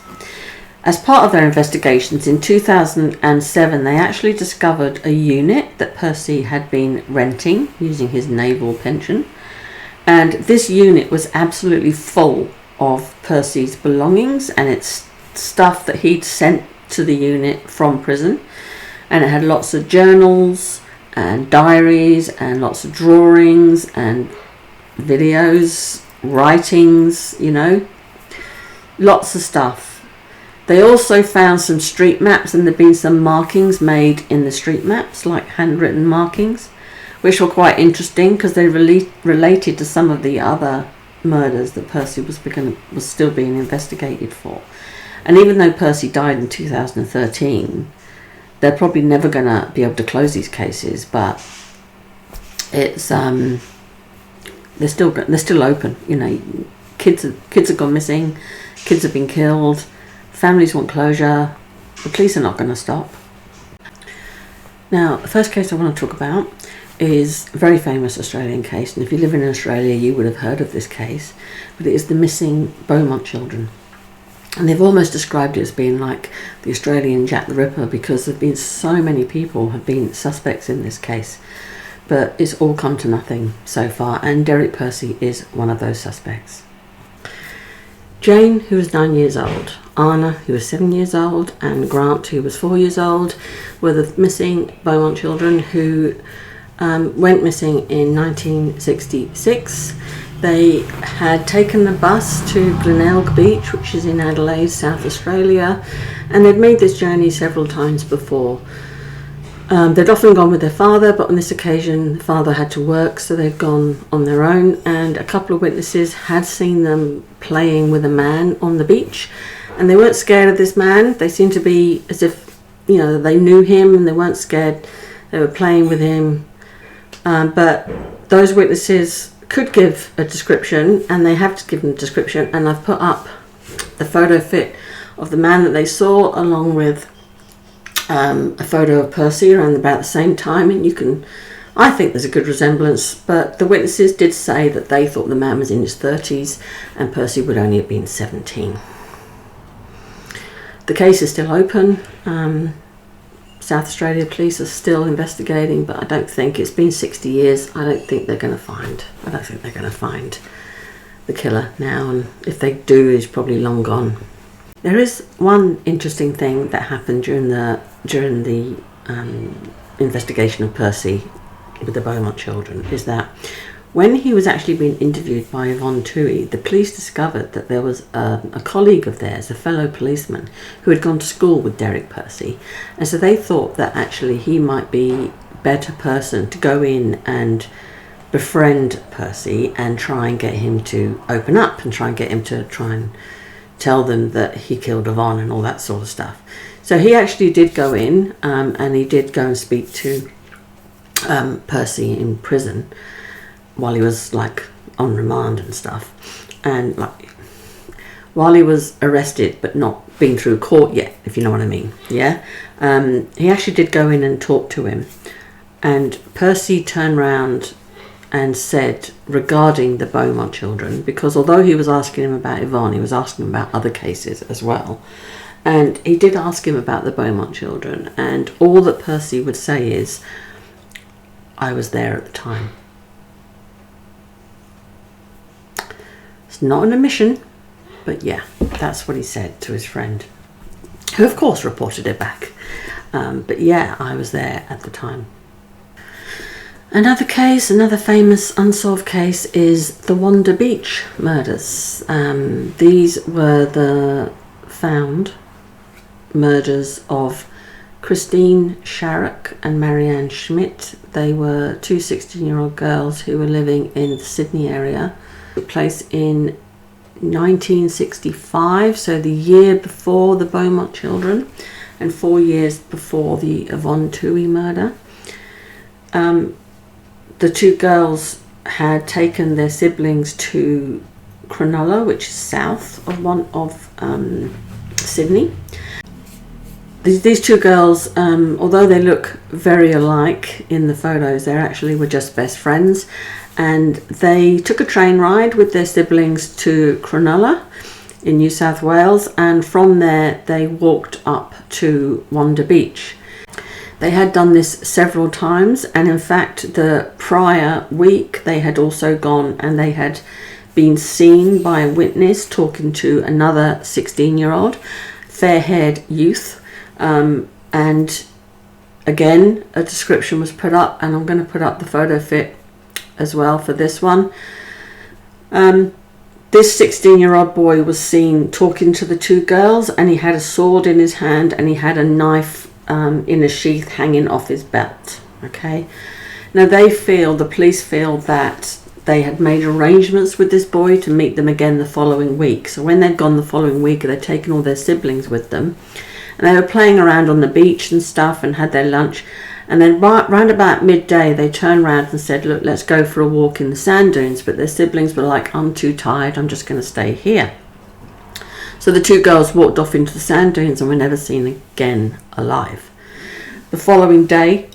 As part of their investigations in 2007, they actually discovered a unit that Percy had been renting using his naval pension. And this unit was absolutely full of Percy's belongings, and it's stuff that he'd sent to the unit from prison. And it had lots of journals and diaries and lots of drawings and videos, writings, lots of stuff. They also found some street maps, and there'd been some markings made in the street maps, like handwritten markings, which were quite interesting because they related to some of the other murders that Percy was still being investigated for. And even though Percy died in 2013, they're probably never going to be able to close these cases, but it's they're still open. Kids have gone missing, kids have been killed, families want closure, the police are not going to stop. Now, the first case I want to talk about is a very famous Australian case, and if you live in Australia you would have heard of this case, but it is the missing Beaumont children. And they've almost described it as being like the Australian Jack the Ripper, because there have been so many people have been suspects in this case, but it's all come to nothing so far, and Derek Percy is one of those suspects. Jane, who was 9 years old, Anna, who was 7 years old, and Grant, who was 4 years old, were the missing Beaumont children who went missing in 1966. They had taken the bus to Glenelg Beach, which is in Adelaide, South Australia, and they'd made this journey several times before. They'd often gone with their father, but on this occasion the father had to work, so they'd gone on their own, and a couple of witnesses had seen them playing with a man on the beach, and they weren't scared of this man. They seemed to be as if, you know, they knew him and they weren't scared. They were playing with him, but those witnesses could give a description, and they have to give a description, and I've put up the photo fit of the man that they saw, along with a photo of Percy around about the same time, and you can, I think there's a good resemblance, but the witnesses did say that they thought the man was in his 30s and Percy would only have been 17. The case is still open. South Australia police are still investigating, but I don't think, it's been 60 years, I don't think they're going to find the killer now, and if they do, he's probably long gone. There is one interesting thing that happened during the investigation of Percy with the Beaumont children, is that when he was actually being interviewed by Yvonne Tuohy, the police discovered that there was a colleague of theirs, a fellow policeman, who had gone to school with Derek Percy, and so they thought that actually he might be a better person to go in and befriend Percy and try and get him to open up and try and get him to try and tell them that he killed Yvonne and all that sort of stuff. So he actually did go in, and he did go and speak to Percy in prison while he was like on remand and stuff, and like while he was arrested but not been through court yet, if you know what I mean. Yeah, he actually did go in and talk to him, and Percy turned round and said regarding the Beaumont children, because although he was asking him about Yvonne, he was asking him about other cases as well, and he did ask him about the Beaumont children, and all that Percy would say is, "I was there at the time." It's not an admission, but yeah, that's what he said to his friend, who of course reported it back. But yeah, I was there at the time. Another case, another famous unsolved case, is the Wanda Beach murders. These were the found murders of Christine Sharrock and Marianne Schmidt. They were two 16-year-old girls who were living in the Sydney area. It took place in 1965, so the year before the Beaumont children and 4 years before the Yvonne Tuohy murder. The two girls had taken their siblings to Cronulla, which is south of Sydney. These two girls, although they look very alike in the photos, they actually were just best friends, and they took a train ride with their siblings to Cronulla in New South Wales, and from there they walked up to Wanda Beach. They had done this several times, and in fact the prior week they had also gone and they had been seen by a witness talking to another 16-year-old fair-haired youth, and again a description was put up, and I'm going to put up the photo fit as well for this one. This 16-year-old boy was seen talking to the two girls, and he had a sword in his hand and he had a knife in a sheath hanging off his belt. Okay, now the police feel that they had made arrangements with this boy to meet them again the following week. So when they'd gone the following week, they'd taken all their siblings with them, and they were playing around on the beach and stuff and had their lunch, and then round about midday they turned around and said, "Look, let's go for a walk in the sand dunes," but their siblings were like, "I'm too tired, I'm just going to stay here." So the two girls walked off into the sand dunes and were never seen again alive. The following day,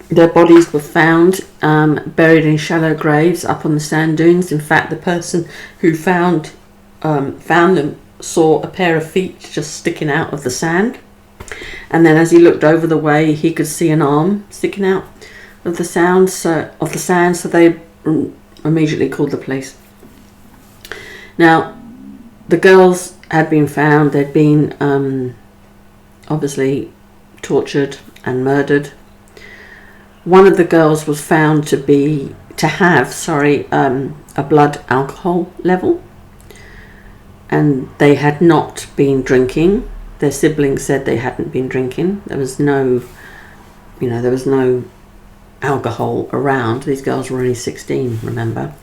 their bodies were found buried in shallow graves up on the sand dunes. In fact, the person who found them saw a pair of feet just sticking out of the sand, and then as he looked over the way, he could see an arm sticking out of the sand. So they immediately called the police. Now, the girls had been found. They'd been obviously tortured and murdered. One of the girls was found to have a blood alcohol level, and they had not been drinking. Their siblings said they hadn't been drinking. There was no alcohol around. These girls were only 16, remember.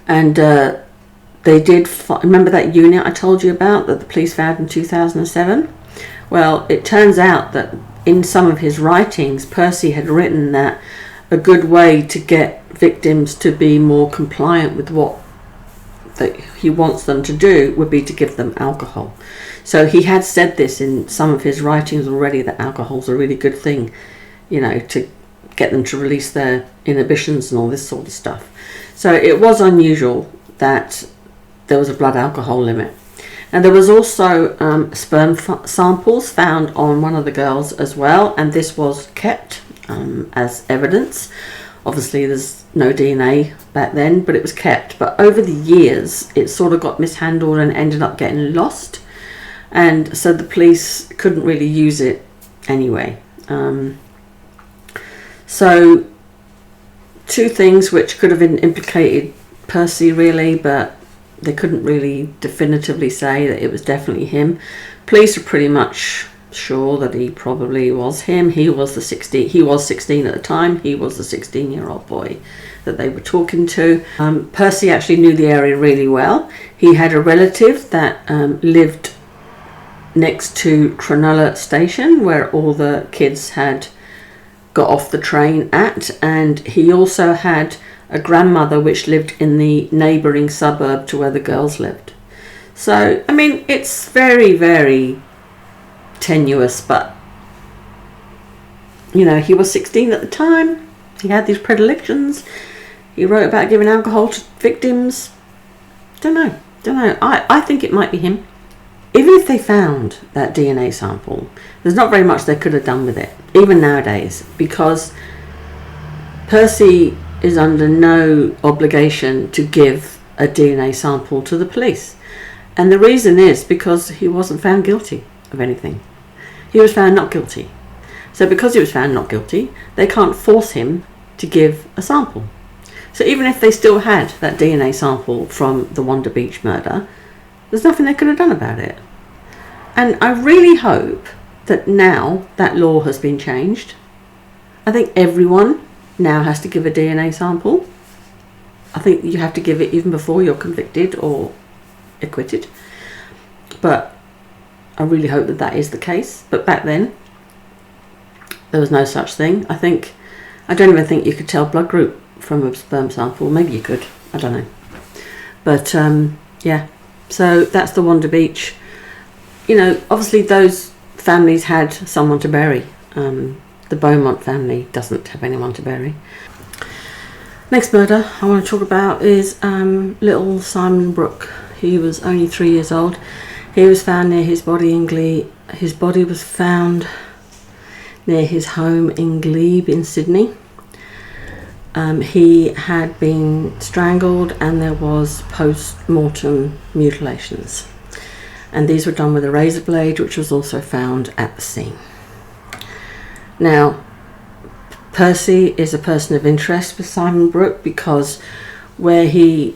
And they did remember that unit I told you about that the police found in 2007? Well, it turns out that in some of his writings, Percy had written that a good way to get victims to be more compliant with what that he wants them to do would be to give them alcohol. So he had said this in some of his writings already, that alcohol's a really good thing, to get them to release their inhibitions and all this sort of stuff. So it was unusual that there was a blood alcohol limit. And there was also sperm samples found on one of the girls as well, and this was kept as evidence. Obviously there's no DNA back then, but it was kept. But over the years it sort of got mishandled and ended up getting lost, and so the police couldn't really use it anyway. So two things which could have implicated Percy really, but they couldn't really definitively say that it was definitely him. Police are pretty much sure that he probably was him. He was 16 at the time. He was the 16-year-old boy that they were talking to. Percy actually knew the area really well. He had a relative that lived next to Cronulla station, where all the kids had got off the train at, and he also had a grandmother which lived in the neighbouring suburb to where the girls lived. So, I mean, it's very, very tenuous, but, he was 16 at the time. He had these predilections. He wrote about giving alcohol to victims. Don't know. I think it might be him. Even if they found that DNA sample, there's not very much they could have done with it, even nowadays, because Percy is under no obligation to give a DNA sample to the police. And the reason is because he wasn't found guilty of anything. He was found not guilty. So because he was found not guilty, they can't force him to give a sample. So even if they still had that DNA sample from the Wanda Beach murder, there's nothing they could have done about it. And I really hope that now that law has been changed. I think everyone now has to give a DNA sample. I think you have to give it even before you're convicted or acquitted. But I really hope that that is the case. But back then, there was no such thing. I don't even think you could tell blood group from a sperm sample. Maybe you could. I don't know. But yeah. So that's the Wanda Beach. Obviously those families had someone to bury. The Beaumont family doesn't have anyone to bury. Next murder I want to talk about is little Simon Brooke. He was only 3 years old. He was found near his body in Glebe. His body was found near his home in Glebe in Sydney. He had been strangled and there was post-mortem mutilations. And these were done with a razor blade, which was also found at the scene. Now, Percy is a person of interest with Simon Brooke because where he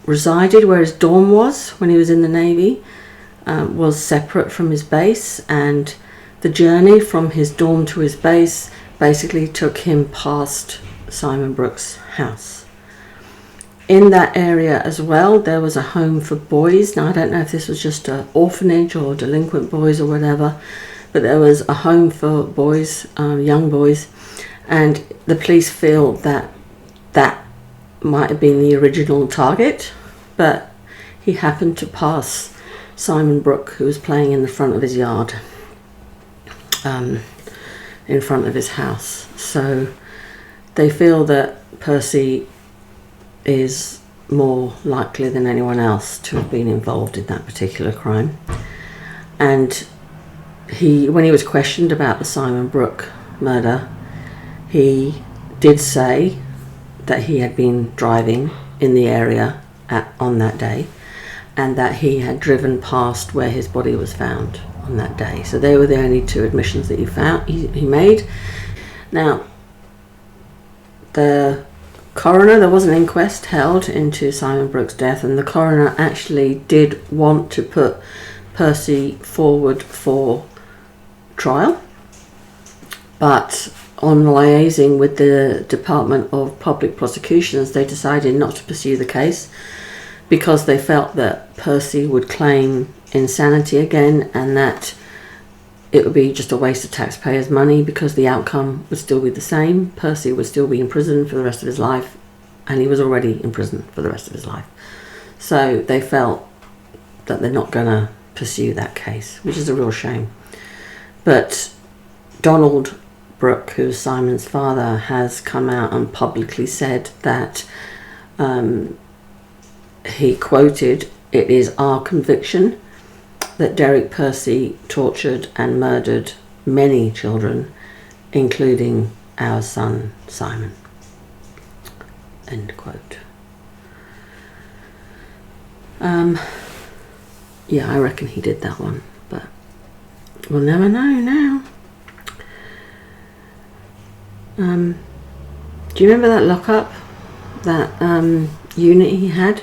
resided, where his dorm was when he was in the Navy, was separate from his base, and the journey from his dorm to his base basically took him past Simon Brooke's house. In that area as well, there was a home for boys. Now, I don't know if this was just an orphanage or delinquent boys or whatever, but there was a home for boys, young boys, and the police feel that that might have been the original target, but he happened to pass Simon Brooke, who was playing in the front of his yard, in front of his house. So they feel that Percy is more likely than anyone else to have been involved in that particular crime. And when he was questioned about the Simon Brooke murder, he did say that he had been driving in the area on that day, and that he had driven past where his body was found on that day. So they were the only two admissions that he made. Now, the coroner, there was an inquest held into Simon Brooke's death, and the coroner actually did want to put Percy forward for trial, but on liaising with the Department of Public Prosecutions, they decided not to pursue the case because they felt that Percy would claim insanity again, and that it would be just a waste of taxpayers' money because the outcome would still be the same. Percy would still be in prison for the rest of his life, and he was already in prison for the rest of his life. So they felt that they're not going to pursue that case, which is a real shame. But Donald Brooke, who's Simon's father, has come out and publicly said that he quoted, "It is our conviction that Derek Percy tortured and murdered many children, including our son Simon." End quote. Yeah, I reckon he did that one, but we'll never know now. Do you remember that lockup, that unit he had?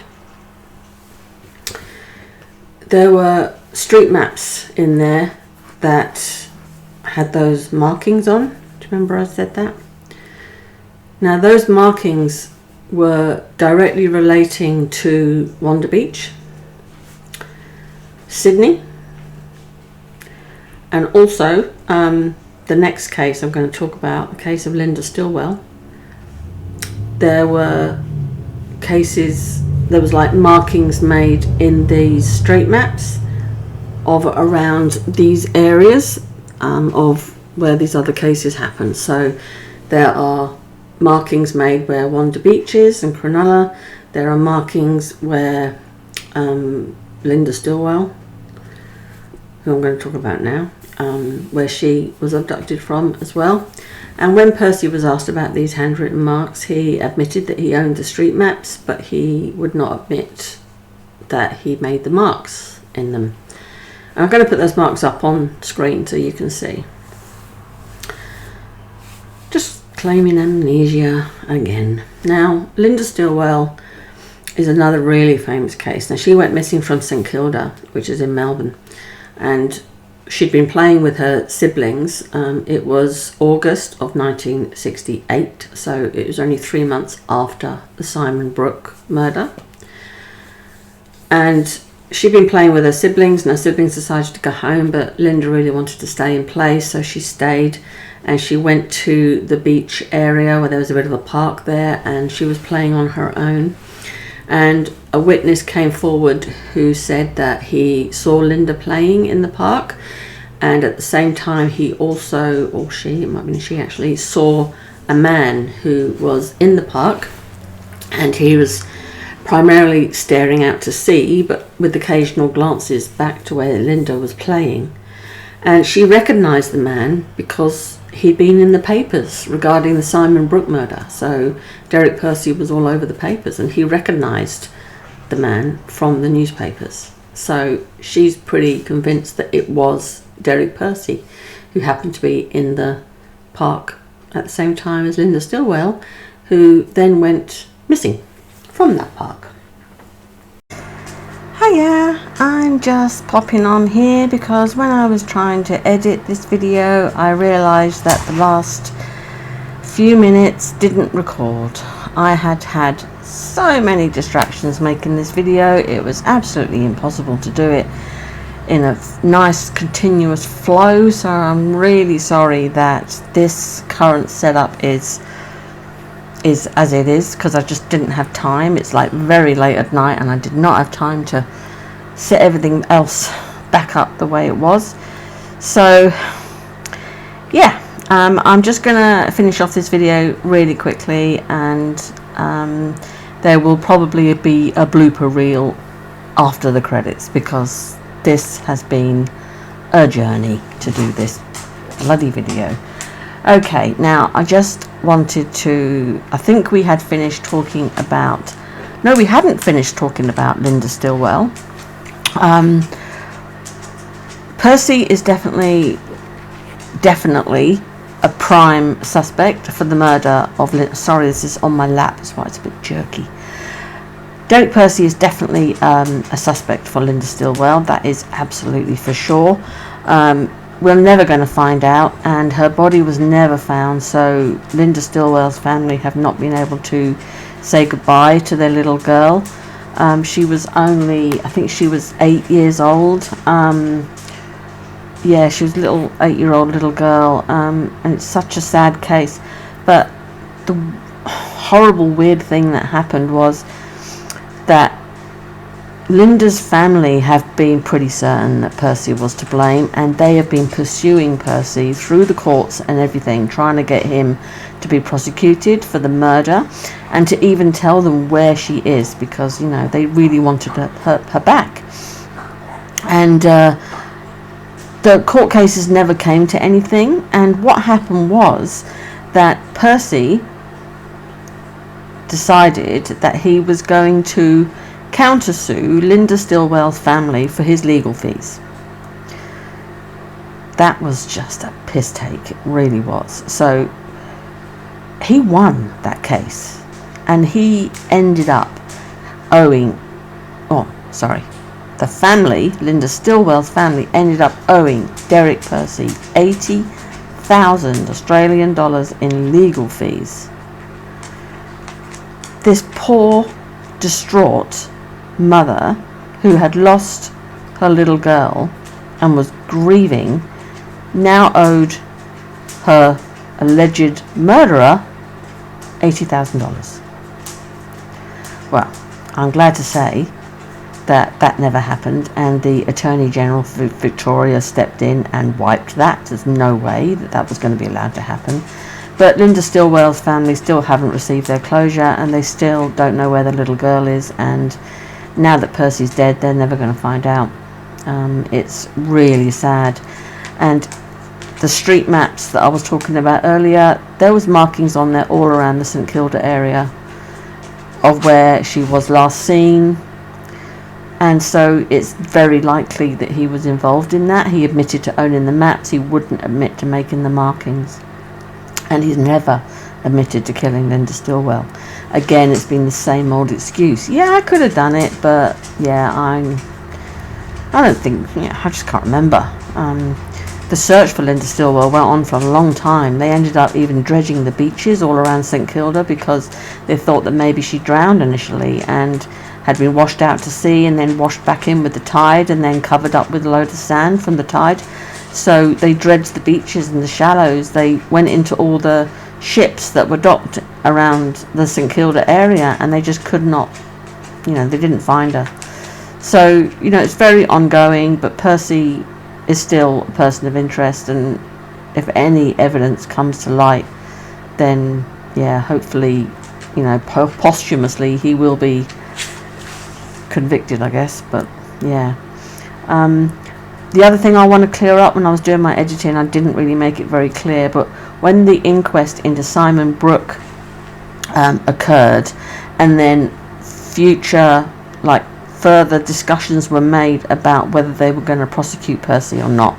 There were street maps in there that had those markings on. Do you remember I said that? Now, those markings were directly relating to Wanda Beach, Sydney, and also the next case I'm going to talk about, the case of Linda Stillwell. There were cases, there was like markings made in these street maps of around these areas of where these other cases happened. So there are markings made where Wanda Beach is and Cronulla. There are markings where Linda Stillwell, who I'm going to talk about now, where she was abducted from as well. And when Percy was asked about these handwritten marks, he admitted that he owned the street maps, but he would not admit that he made the marks in them. And I'm going to put those marks up on screen so you can see. Just claiming amnesia again. Now, Linda Stillwell is another really famous case. Now, she went missing from St Kilda, which is in Melbourne, and she'd been playing with her siblings. It was August of 1968, so it was only 3 months after the Simon Brooke murder. And she'd been playing with her siblings, and her siblings decided to go home, but Linda really wanted to stay and play, so she stayed, and she went to the beach area where there was a bit of a park there, and she was playing on her own. And a witness came forward who said that he saw Linda playing in the park, and at the same time he also, or she, it might have been she actually, saw a man who was in the park, and he was primarily staring out to sea, but with occasional glances back to where Linda was playing. And she recognised the man because he'd been in the papers regarding the Simon Brooke murder. So Derek Percy was all over the papers, and he recognised the man from the newspapers. So she's pretty convinced that it was Derek Percy who happened to be in the park at the same time as Linda Stillwell, who then went missing from that park. Hiya, I'm just popping on here because when I was trying to edit this video, I realised that the last few minutes didn't record. I had so many distractions making this video, it was absolutely impossible to do it in a nice continuous flow, so I'm really sorry that this current setup is is as it is, because I just didn't have time. It's like very late at night and I did not have time to set everything else back up the way it was. So yeah, I'm just gonna finish off this video really quickly, and there will probably be a blooper reel after the credits, because this has been a journey to do this bloody video. Okay, now I just wanted to, I think we had finished talking about, no, we hadn't finished talking about Linda Stillwell. Percy is definitely a prime suspect for the murder of sorry, this is on my lap, that's why it's a bit jerky. Derek Percy is definitely a suspect for Linda Stillwell, that is absolutely for sure. We're never going to find out, and her body was never found, so Linda Stillwell's family have not been able to say goodbye to their little girl. She was only, I think she was 8 years old. Yeah, she was a little 8-year-old little girl, and it's such a sad case. But the horrible, weird thing that happened was that Linda's family have been pretty certain that Percy was to blame, and they have been pursuing Percy through the courts and everything, trying to get him to be prosecuted for the murder, and to even tell them where she is, because, you know, they really wanted her back. And the court cases never came to anything, and what happened was that Percy decided that he was going to countersue Linda Stillwell's family for his legal fees. That was just a piss take, it really was. So he won that case, and he ended up owing, the family, Linda Stillwell's family, ended up owing Derek Percy 80,000 Australian dollars in legal fees. This poor, distraught mother, who had lost her little girl and was grieving, now owed her alleged murderer $80,000. Well, I'm glad to say that never happened, and the Attorney General for Victoria stepped in and wiped that. There's no way that was going to be allowed to happen. But Linda Stillwell's family still haven't received their closure, and they still don't know where the little girl is, and now that Percy's dead, they're never going to find out. It's really sad. And the street maps that I was talking about earlier, there was markings on there all around the St Kilda area of where she was last seen. And so it's very likely that he was involved in that. He admitted to owning the maps. He wouldn't admit to making the markings. And he's never admitted to killing Linda Stillwell. Again, it's been the same old excuse. Yeah, I could have done it, but yeah, I don't think, I just can't remember. The search for Linda Stillwell went on for a long time. They ended up even dredging the beaches all around St Kilda because they thought that maybe she drowned initially and had been washed out to sea and then washed back in with the tide and then covered up with a load of sand from the tide. So they dredged the beaches and the shallows. They went into all the ships that were docked around the St Kilda area, and they just could not, they didn't find her. So, it's very ongoing, but Percy is still a person of interest, and if any evidence comes to light, then, hopefully, posthumously he will be convicted, I guess, but, yeah. The other thing I want to clear up, when I was doing my editing, I didn't really make it very clear, but when the inquest into Simon Brooke occurred, and then further discussions were made about whether they were going to prosecute Percy or not,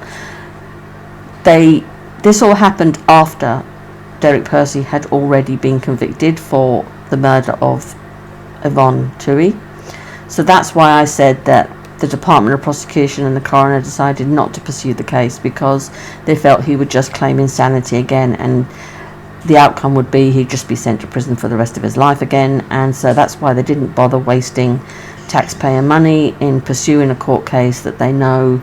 this all happened after Derek Percy had already been convicted for the murder of Yvonne Tuohy. So that's why I said that the Department of Prosecution and the coroner decided not to pursue the case, because they felt he would just claim insanity again, and the outcome would be he'd just be sent to prison for the rest of his life again. And so that's why they didn't bother wasting taxpayer money in pursuing a court case that they know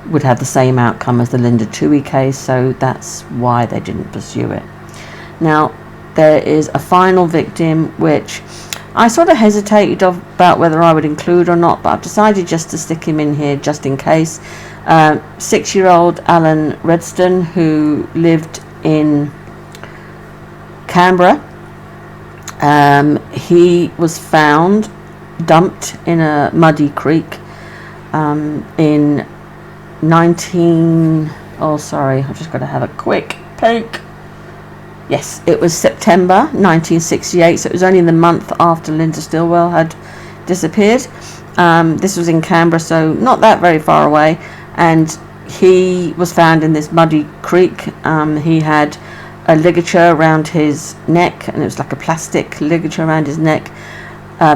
would have the same outcome as the Linda Tuohy case. So that's why they didn't pursue it. Now, there is a final victim, which I sort of hesitated about whether I would include or not, but I've decided just to stick him in here just in case. 6-year-old Alan Redston, who lived in Canberra. He was found dumped in a muddy creek in I've just got to have a quick peek. Yes, it was September 1968, so it was only the month after Linda Stillwell had disappeared. This was in Canberra, so not that very far away, and he was found in this muddy creek. He had a ligature around his neck, and it was like a plastic ligature around his neck.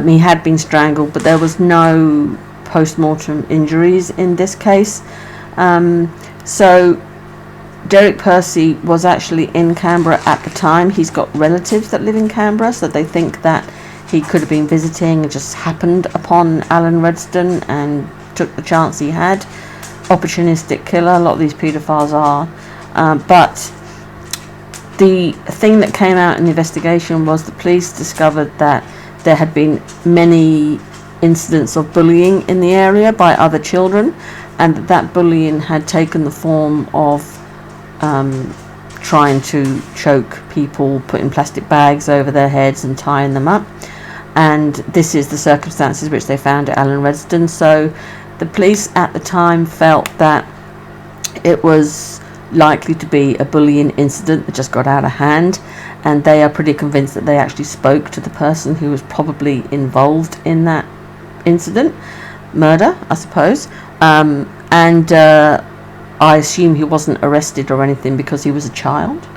He had been strangled, but there was no post-mortem injuries in this case. So Derek Percy was actually in Canberra at the time. He's got relatives that live in Canberra, so they think that he could have been visiting and just happened upon Alan Redston and took the chance he had. Opportunistic killer, a lot of these paedophiles are. But the thing that came out in the investigation was the police discovered that there had been many incidents of bullying in the area by other children, and that bullying had taken the form of trying to choke people, putting plastic bags over their heads and tying them up. And this is the circumstances which they found Alan Redston. So the police at the time felt that it was likely to be a bullying incident that just got out of hand, and they are pretty convinced that they actually spoke to the person who was probably involved in that incident, murder, I suppose. I assume he wasn't arrested or anything because he was a child,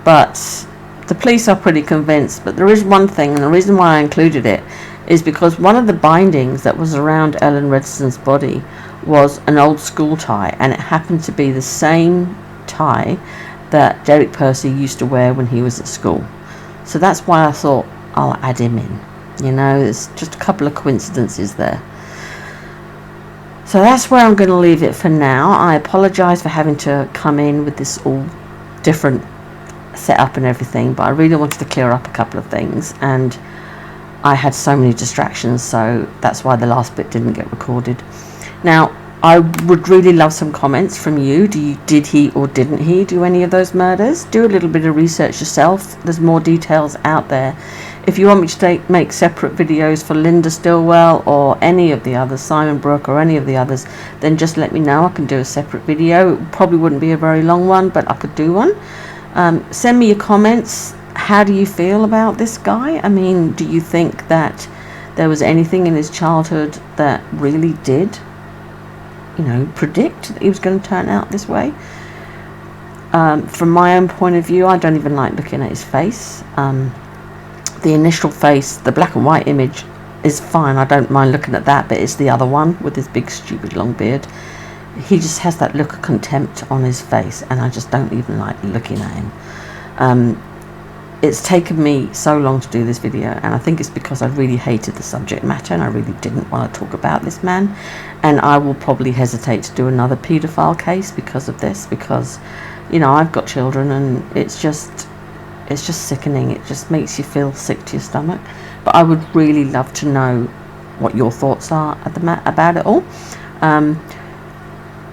but the police are pretty convinced. But there is one thing, and the reason why I included it is because one of the bindings that was around Alan Redston's body was an old school tie, and it happened to be the same tie that Derek Percy used to wear when he was at school. So that's why I thought I'll add him in. You know, there's just a couple of coincidences there. So that's where I'm going to leave it for now. I apologise for having to come in with this all different setup and everything, but I really wanted to clear up a couple of things, and I had so many distractions, so that's why the last bit didn't get recorded. Now, I would really love some comments from you. Did he or didn't he do any of those murders? Do a little bit of research yourself. There's more details out there. If you want me to make separate videos for Linda Stillwell or any of the others, Simon Brooke or any of the others, then just let me know. I can do a separate video. It probably wouldn't be a very long one, but I could do one. Send me your comments. How do you feel about this guy? I mean, do you think that there was anything in his childhood that really did, you know, predict that he was going to turn out this way? From my own point of view, I don't even like looking at his face. The initial face, the black and white image, is fine. I don't mind looking at that, but it's the other one with his big stupid long beard. He just has that look of contempt on his face, and I just don't even like looking at him. It's taken me so long to do this video, and I think it's because I really hated the subject matter and I really didn't want to talk about this man. And I will probably hesitate to do another paedophile case because of this, because, you know, I've got children, and it's just sickening. It just makes you feel sick to your stomach. But I would really love to know what your thoughts are about it all.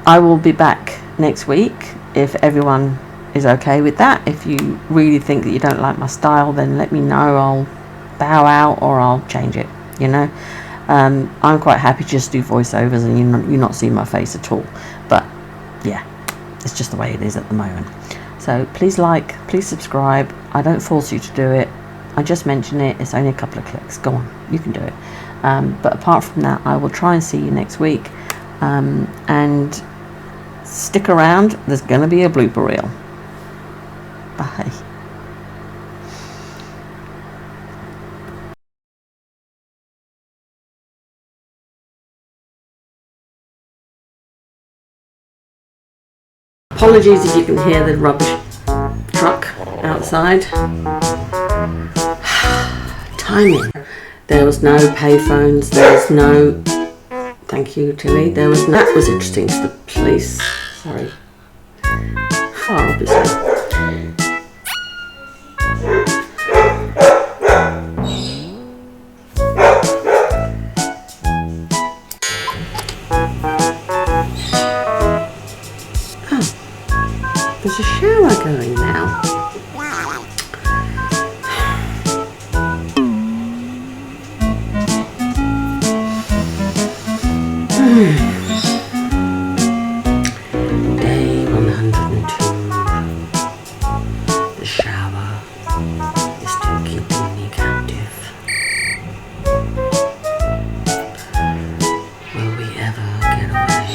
I will be back next week if everyone is okay with that. If you really think that you don't like my style, then let me know. I'll bow out or I'll change it, you know. I'm quite happy to just do voiceovers and you not see my face at all. But yeah, it's just the way it is at the moment. So please like, please subscribe. I don't force you to do it. I just mention it. It's only a couple of clicks. Go on, you can do it. But apart from that, I will try and see you next week. And stick around. There's going to be a blooper reel. Bye. Apologies if you can hear the rubbish truck outside. Timing. There was no payphones. There was no... Thank you, Tilly. There was no... That was interesting to the police. Sorry. Oh, obviously. a shower going now. Day 102. The shower is still keeping me captive. Will we ever get away?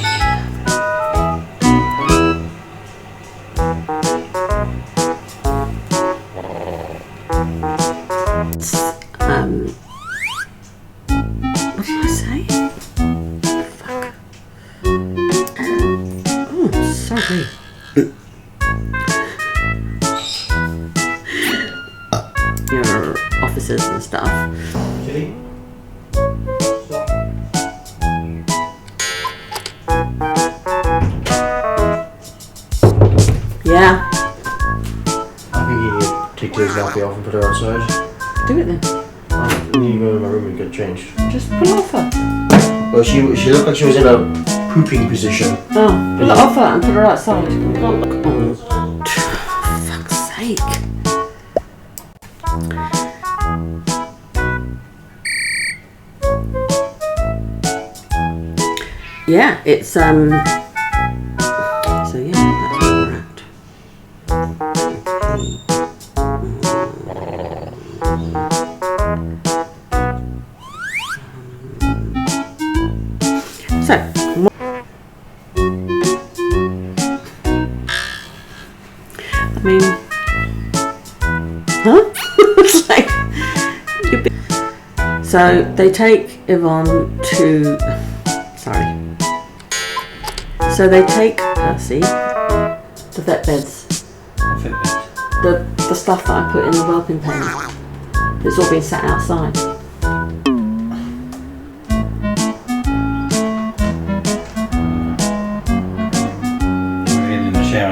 What did I say? Fuck. Oh, sorry. Your officers and stuff. Yeah. I think you need to take today's nappy off and put her outside. Do it then. You need to go to my room and get changed. Just pull off her. Well, she looked like she was in a pooping position. Oh, pull it off her and put her outside. Oh, fuck's sake. Yeah, it's so yeah, that's where we're at. So, I mean, huh? It's like, so they take Yvonne to, sorry. So they take Percy, the vet beds, the stuff that I put in the whelping pen. It's all been sat outside.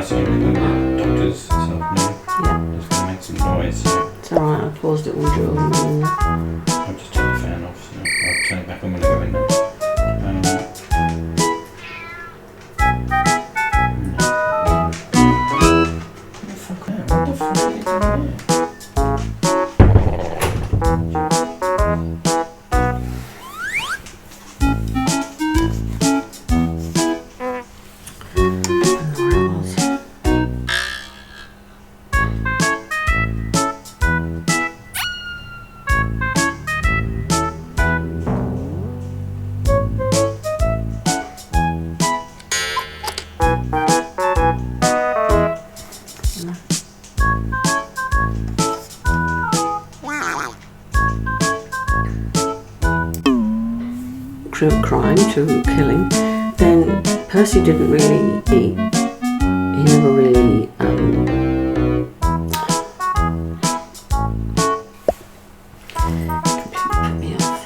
So the doctors this afternoon. Yeah. It's going to make some noise. So It's alright, I paused it all during I'll just turn the fan off. So I'll turn it back on when I go in there. What the fuck are you doing there? crime to killing, then Percy didn't really eat. He never really completely put me off.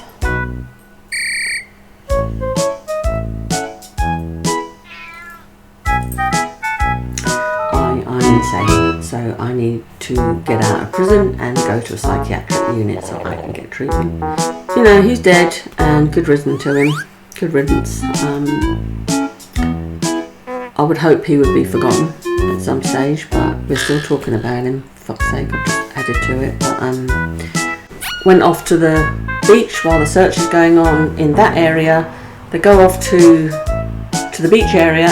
I'm insane, so I need to get out of prison and go to a psychiatric unit so I can get treatment. You know, he's dead, and good riddance to him. Good riddance. I would hope he would be forgotten at some stage, but we're still talking about him. For fuck's sake, I've just added to it. But went off to the beach while the search is going on in that area. They go off to the beach area.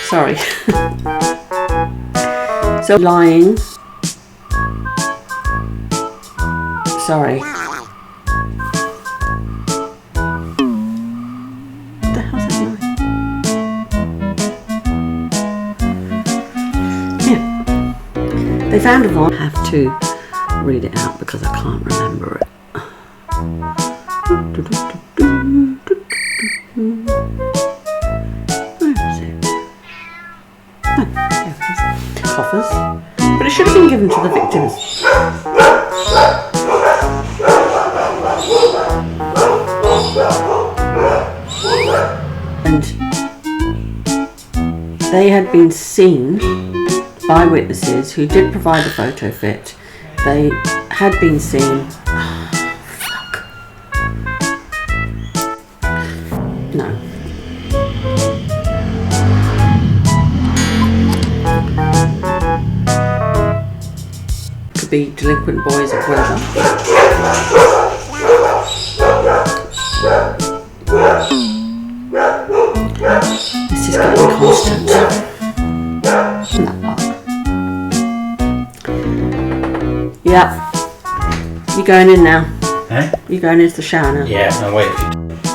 Sorry. So lying. Sorry. What the hell's that noise? Yeah. They found Yvonne. I have to read it out because I can't remember it. Where is it? Oh, there it is. Coffers. But it should have been given to the victims. And they had been seen by witnesses who did provide a photo fit. They had been seen. Oh, fuck. No. be delinquent boys or whatever. This is getting constant. Yeah. You going in now? Eh? You going into the shower now? Yeah, no, wait.